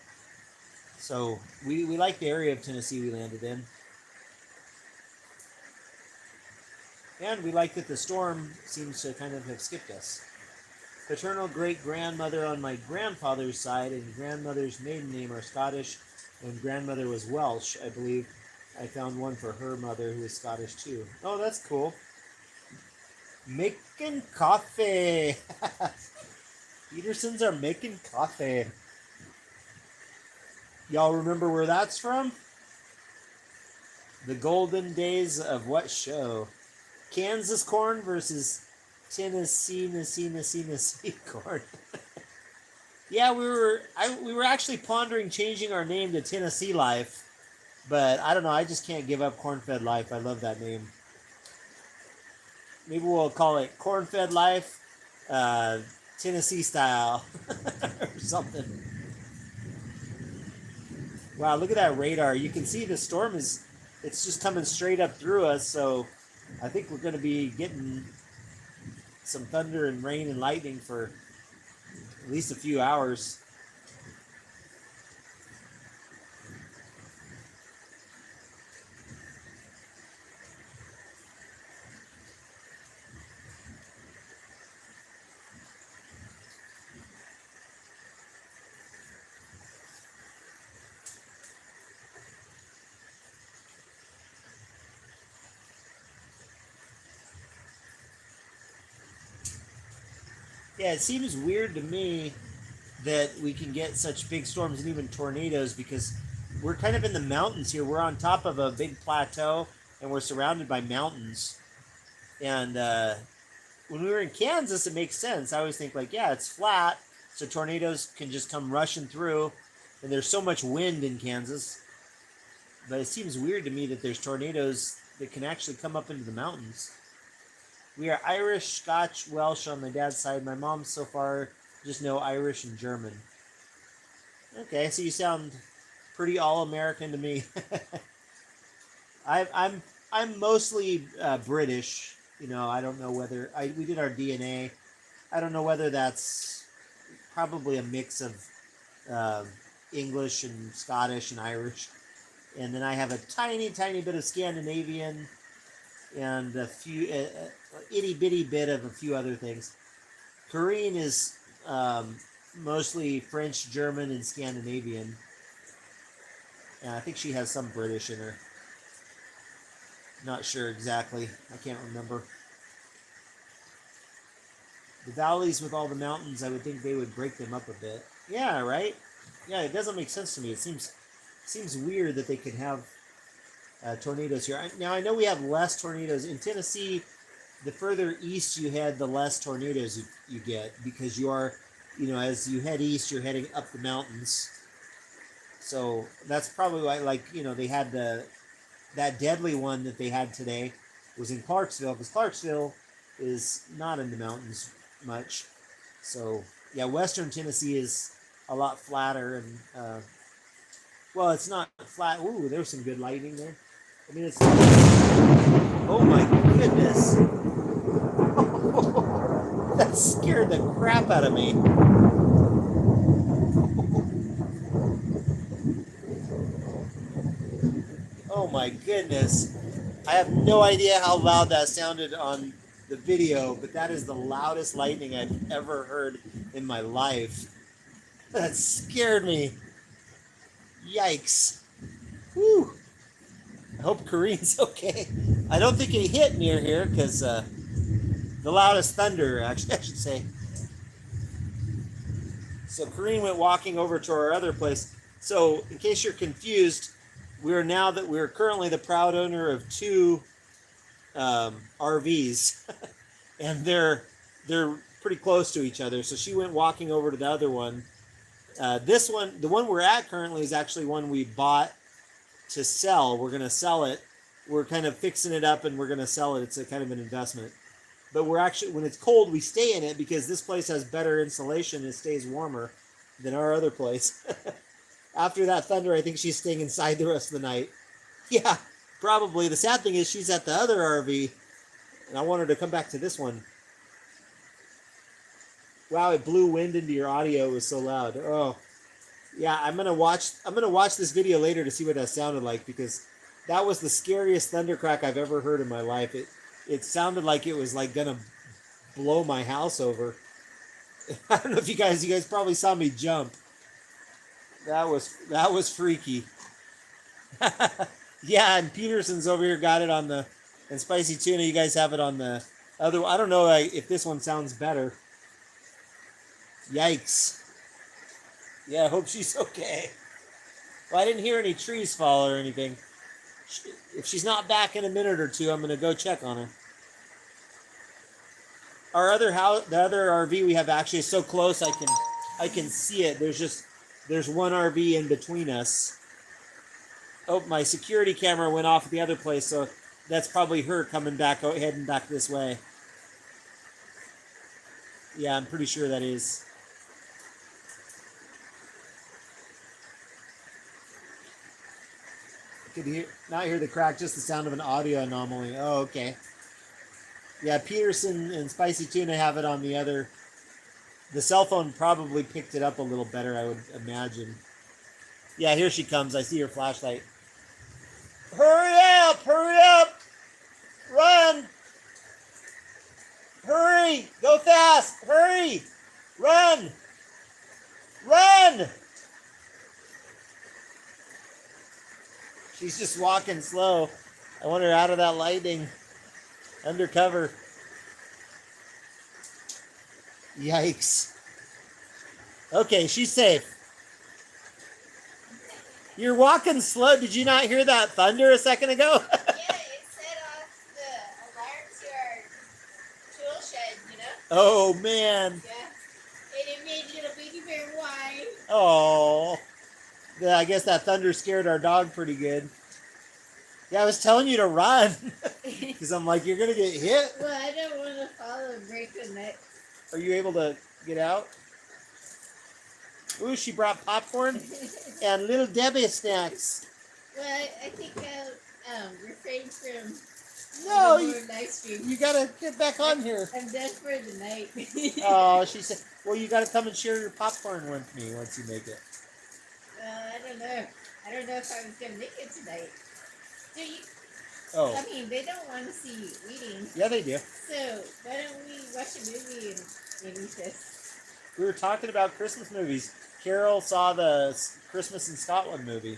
So we like the area of Tennessee we landed in. And we like that the storm seems to kind of have skipped us. Paternal great-grandmother on my grandfather's side and grandmother's maiden name are Scottish, and grandmother was Welsh, I believe. I found one for her mother who was Scottish too. Oh, that's cool. Making coffee. Petersons are making coffee. Y'all remember where that's from? The golden days of what show? Kansas corn versus Tennessee corn. Yeah, we were actually pondering changing our name to Tennessee Life, but I don't know. I just can't give up Corn-Fed Life. I love that name. Maybe we'll call it Corn-Fed Life, Tennessee style, or something. Wow, look at that radar. You can see the storm it's just coming straight up through us, so I think we're going to be getting some thunder and rain and lightning for at least a few hours. Yeah, it seems weird to me that we can get such big storms and even tornadoes because we're kind of in the mountains here. We're on top of a big plateau and we're surrounded by mountains. And when we were in Kansas, it makes sense. I always think like, yeah, it's flat, so tornadoes can just come rushing through. And there's so much wind in Kansas. But it seems weird to me that there's tornadoes that can actually come up into the mountains. We are Irish, Scotch, Welsh on my dad's side. My mom's so far just know Irish and German. Okay, so you sound pretty all-American to me. I'm mostly British. You know, I don't know whether we did our DNA. I don't know whether that's probably a mix of English and Scottish and Irish, and then I have a tiny bit of Scandinavian and a few itty bitty bit of a few other things. Korean is mostly French, German, and Scandinavian. And I think she has some British in her. Not sure exactly. I can't remember. The valleys with all the mountains, I would think they would break them up a bit. Yeah, right? Yeah, it doesn't make sense to me. It seems weird that they could have tornadoes here. Now, I know we have less tornadoes. In Tennessee, the further east you head, the less tornadoes you get because you are, as you head east, you're heading up the mountains. So that's probably why, they had that deadly one that they had today was in Clarksville because Clarksville is not in the mountains much. So, yeah, western Tennessee is a lot flatter and, well, it's not flat. Ooh, there's some good lightning there. I mean, it's... Oh, my goodness. That scared the crap out of me. Oh, my goodness. I have no idea how loud that sounded on the video, but that is the loudest lightning I've ever heard in my life. That scared me. Yikes. Whew. I hope Kareem's okay. I don't think he hit near here because the loudest thunder, actually, I should say. So Kareem went walking over to our other place. So in case you're confused, we're currently the proud owner of two RVs, and they're pretty close to each other. So she went walking over to the other one, This one, the one we're at currently, is actually one we bought to sell. We're going to sell it. We're kind of fixing it up and we're going to sell it. It's a kind of an investment. But we're actually, when it's cold, we stay in it because this place has better insulation. It stays warmer than our other place. After that thunder, I think she's staying inside the rest of the night. Yeah, probably. The sad thing is she's at the other RV, and I want her to come back to this one. Wow, it blew wind into your audio. It was so loud. Oh, yeah. I'm gonna watch this video later to see what that sounded like because that was the scariest thunder crack I've ever heard in my life. It sounded like it was like gonna blow my house over. I don't know if you guys probably saw me jump. That was freaky. Yeah, and Peterson's over here got it on the, and Spicy Tuna, you guys have it on the other. I don't know if this one sounds better. Yikes. Yeah, I hope she's okay. Well, I didn't hear any trees fall or anything. If she's not back in a minute or two, I'm going to go check on her. Our other house, the other RV we have actually is so close I can see it. There's one RV in between us. Oh, my security camera went off at the other place, so that's probably her coming back, heading back this way. Yeah, I'm pretty sure that is. Could not hear the crack, just the sound of an audio anomaly. Oh, okay. Yeah, Peterson and Spicy Tuna have it on the other. The cell phone probably picked it up a little better, I would imagine. Yeah, here she comes. I see her flashlight. Hurry up! Hurry up! Run! Hurry! Go fast! Hurry! Run! Run! She's just walking slow. I want her out of that lightning. Undercover. Yikes. Okay, she's safe. You're walking slow. Did you not hear that thunder a second ago? Yeah, it set off the alarm to our tool shed, you know? Oh, man. Yeah. And it made little baby bear whine. Oh. Yeah, I guess that thunder scared our dog pretty good. Yeah, I was telling you to run. Because I'm like, you're going to get hit. Well, I don't want to follow and break the neck. Are you able to get out? Ooh, she brought popcorn and Little Debbie snacks. Well, I think I'll refrain from No, more live stream. you got to get back on here. I'm done for the night. Oh, she said, well, you got to come and share your popcorn with me once you make it. I don't know. I don't know if I was going to make it tonight. Do you? Oh. I mean, they don't want to see you eating. Yeah, they do. So, why don't we watch a movie and maybe this? We were talking about Christmas movies. Carol saw the Christmas in Scotland movie.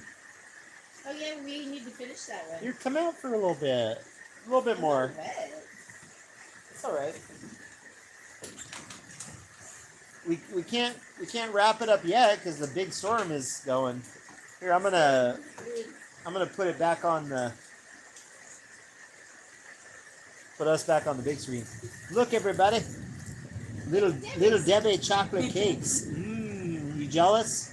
Oh, yeah, we need to finish that one. You come out for a little bit. A little bit more. It's all right. We can't wrap it up yet because the big storm is going. Here, I'm gonna put it back on the. Put us back on the big screen. Look, everybody, little Debbie chocolate cakes. You jealous?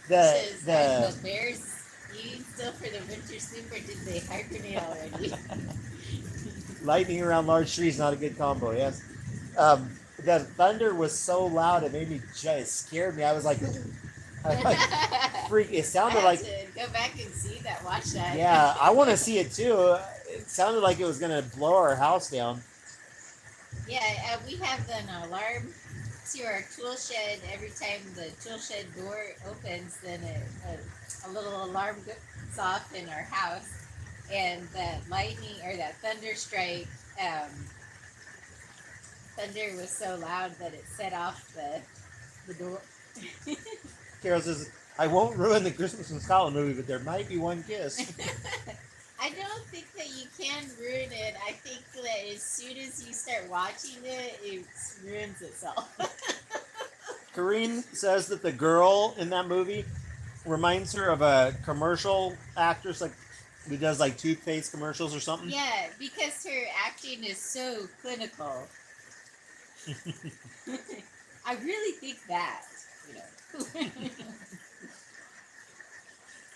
The bears eating still for the winter sleep, or did they hibernate already? Lightning around large trees, not a good combo. Yes. The thunder was so loud, it made me it scared me. I was like freak. It sounded like. To go back and see that. Watch that. Yeah, I want to see it too. It sounded like it was gonna blow our house down. Yeah, we have an alarm to our tool shed. Every time the tool shed door opens, then a little alarm goes off in our house, and that lightning or that thunder strike. Thunder was so loud that it set off the door. Carol says, I won't ruin the Christmas in Scotland movie, but there might be one kiss. I don't think that you can ruin it. I think that as soon as you start watching it, it ruins itself. Corrine says that the girl in that movie reminds her of a commercial actress, like who does like toothpaste commercials or something. Yeah, because her acting is so clinical. I really think that, you know.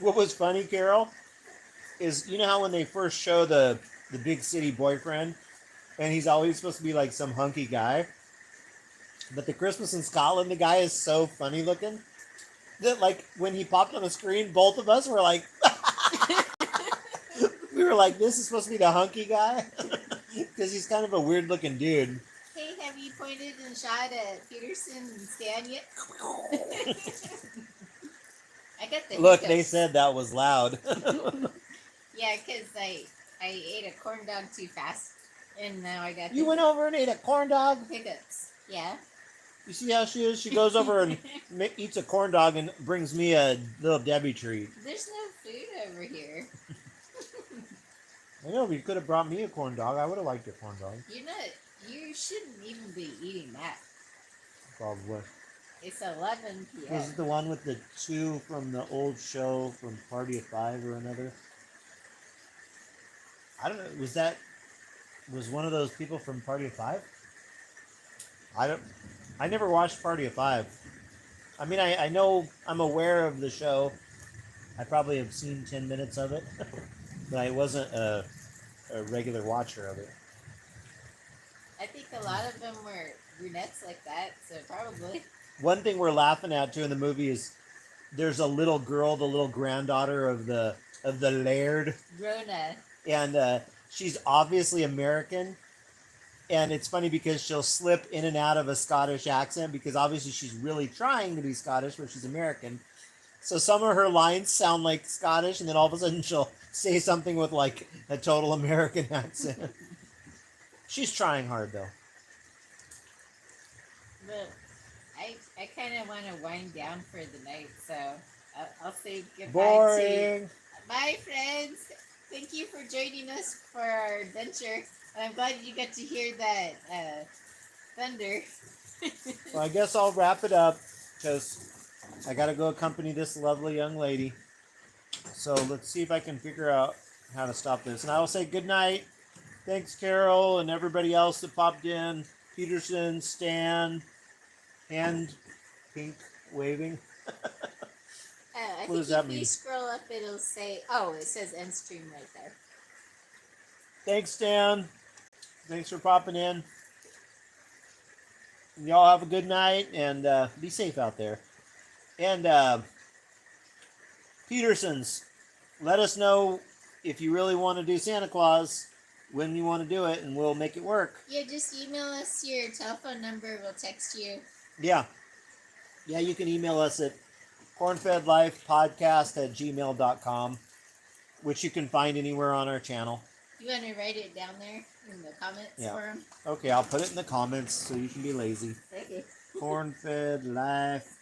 What was funny, Carol, is you know how when they first show the big city boyfriend, and he's always supposed to be like some hunky guy, but the Christmas in Scotland, the guy is so funny looking that like when he popped on the screen, both of us were like, we were like, this is supposed to be the hunky guy because he's kind of a weird looking dude. Hey, have you pointed and shot at Peterson and Stan yet? I got the Look, hiccups. they said that was loud. Yeah, because I ate a corn dog too fast, and now I got You went over and ate a corn dog? hiccups. Yeah. You see how she is? She goes over and eats a corn dog and brings me a little Debbie treat. There's no food over here. I know, but you could have brought me a corn dog. I would have liked your corn dog. You shouldn't even be eating that. Probably. It's 11 p.m. Was it the one with the two from the old show from Party of Five or another? I don't know. Was one of those people from Party of Five? I never watched Party of Five. I mean, I know, I'm aware of the show. I probably have seen 10 minutes of it, but I wasn't a regular watcher of it. I think a lot of them were brunettes like that, so probably. One thing we're laughing at too in the movie is there's a little girl, the little granddaughter of the laird, Rona. and she's obviously American. And it's funny because she'll slip in and out of a Scottish accent because obviously she's really trying to be Scottish, but she's American. So some of her lines sound like Scottish, and then all of a sudden she'll say something with like a total American accent. She's trying hard though. But I kind of want to wind down for the night, so I'll say goodbye Boring. to bye, friends. Thank you for joining us for our adventure. I'm glad you got to hear that thunder. Well, I guess I'll wrap it up because I got to go accompany this lovely young lady. So let's see if I can figure out how to stop this. And I will say good night. Thanks, Carol, and everybody else that popped in. Peterson, Stan, hand pink waving. I What think does that if mean? you scroll up, it'll say, oh, it says end stream right there. Thanks, Stan. Thanks for popping in. And y'all have a good night and be safe out there. And Petersons, let us know if you really want to do Santa Claus, when you want to do it, and we'll make it work. Yeah, just email us your telephone number. We'll text you. Yeah. Yeah, you can email us at cornfedlifepodcast@gmail.com, which you can find anywhere on our channel. You want to write it down there in the comments for them? Okay, I'll put it in the comments so you can be lazy. Okay. Cornfed Life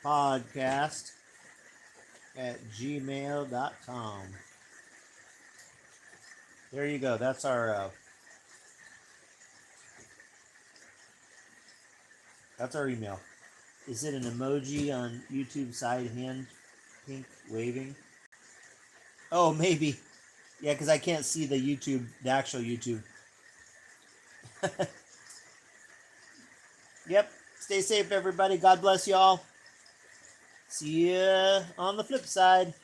Podcast at gmail.com. There you go. That's our email. Is it an emoji on YouTube side hand pink waving? Oh, maybe. Yeah, because I can't see the actual YouTube. Yep. Stay safe, everybody. God bless y'all. See ya on the flip side.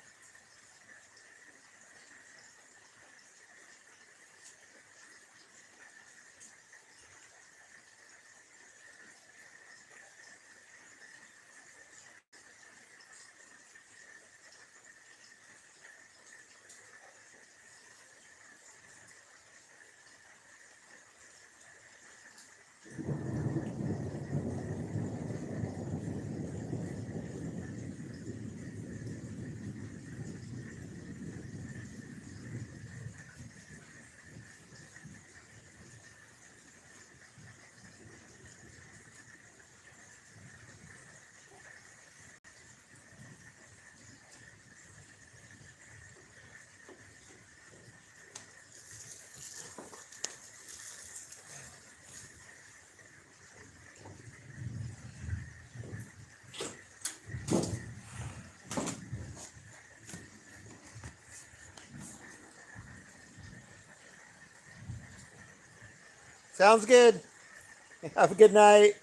Sounds good. Have a good night.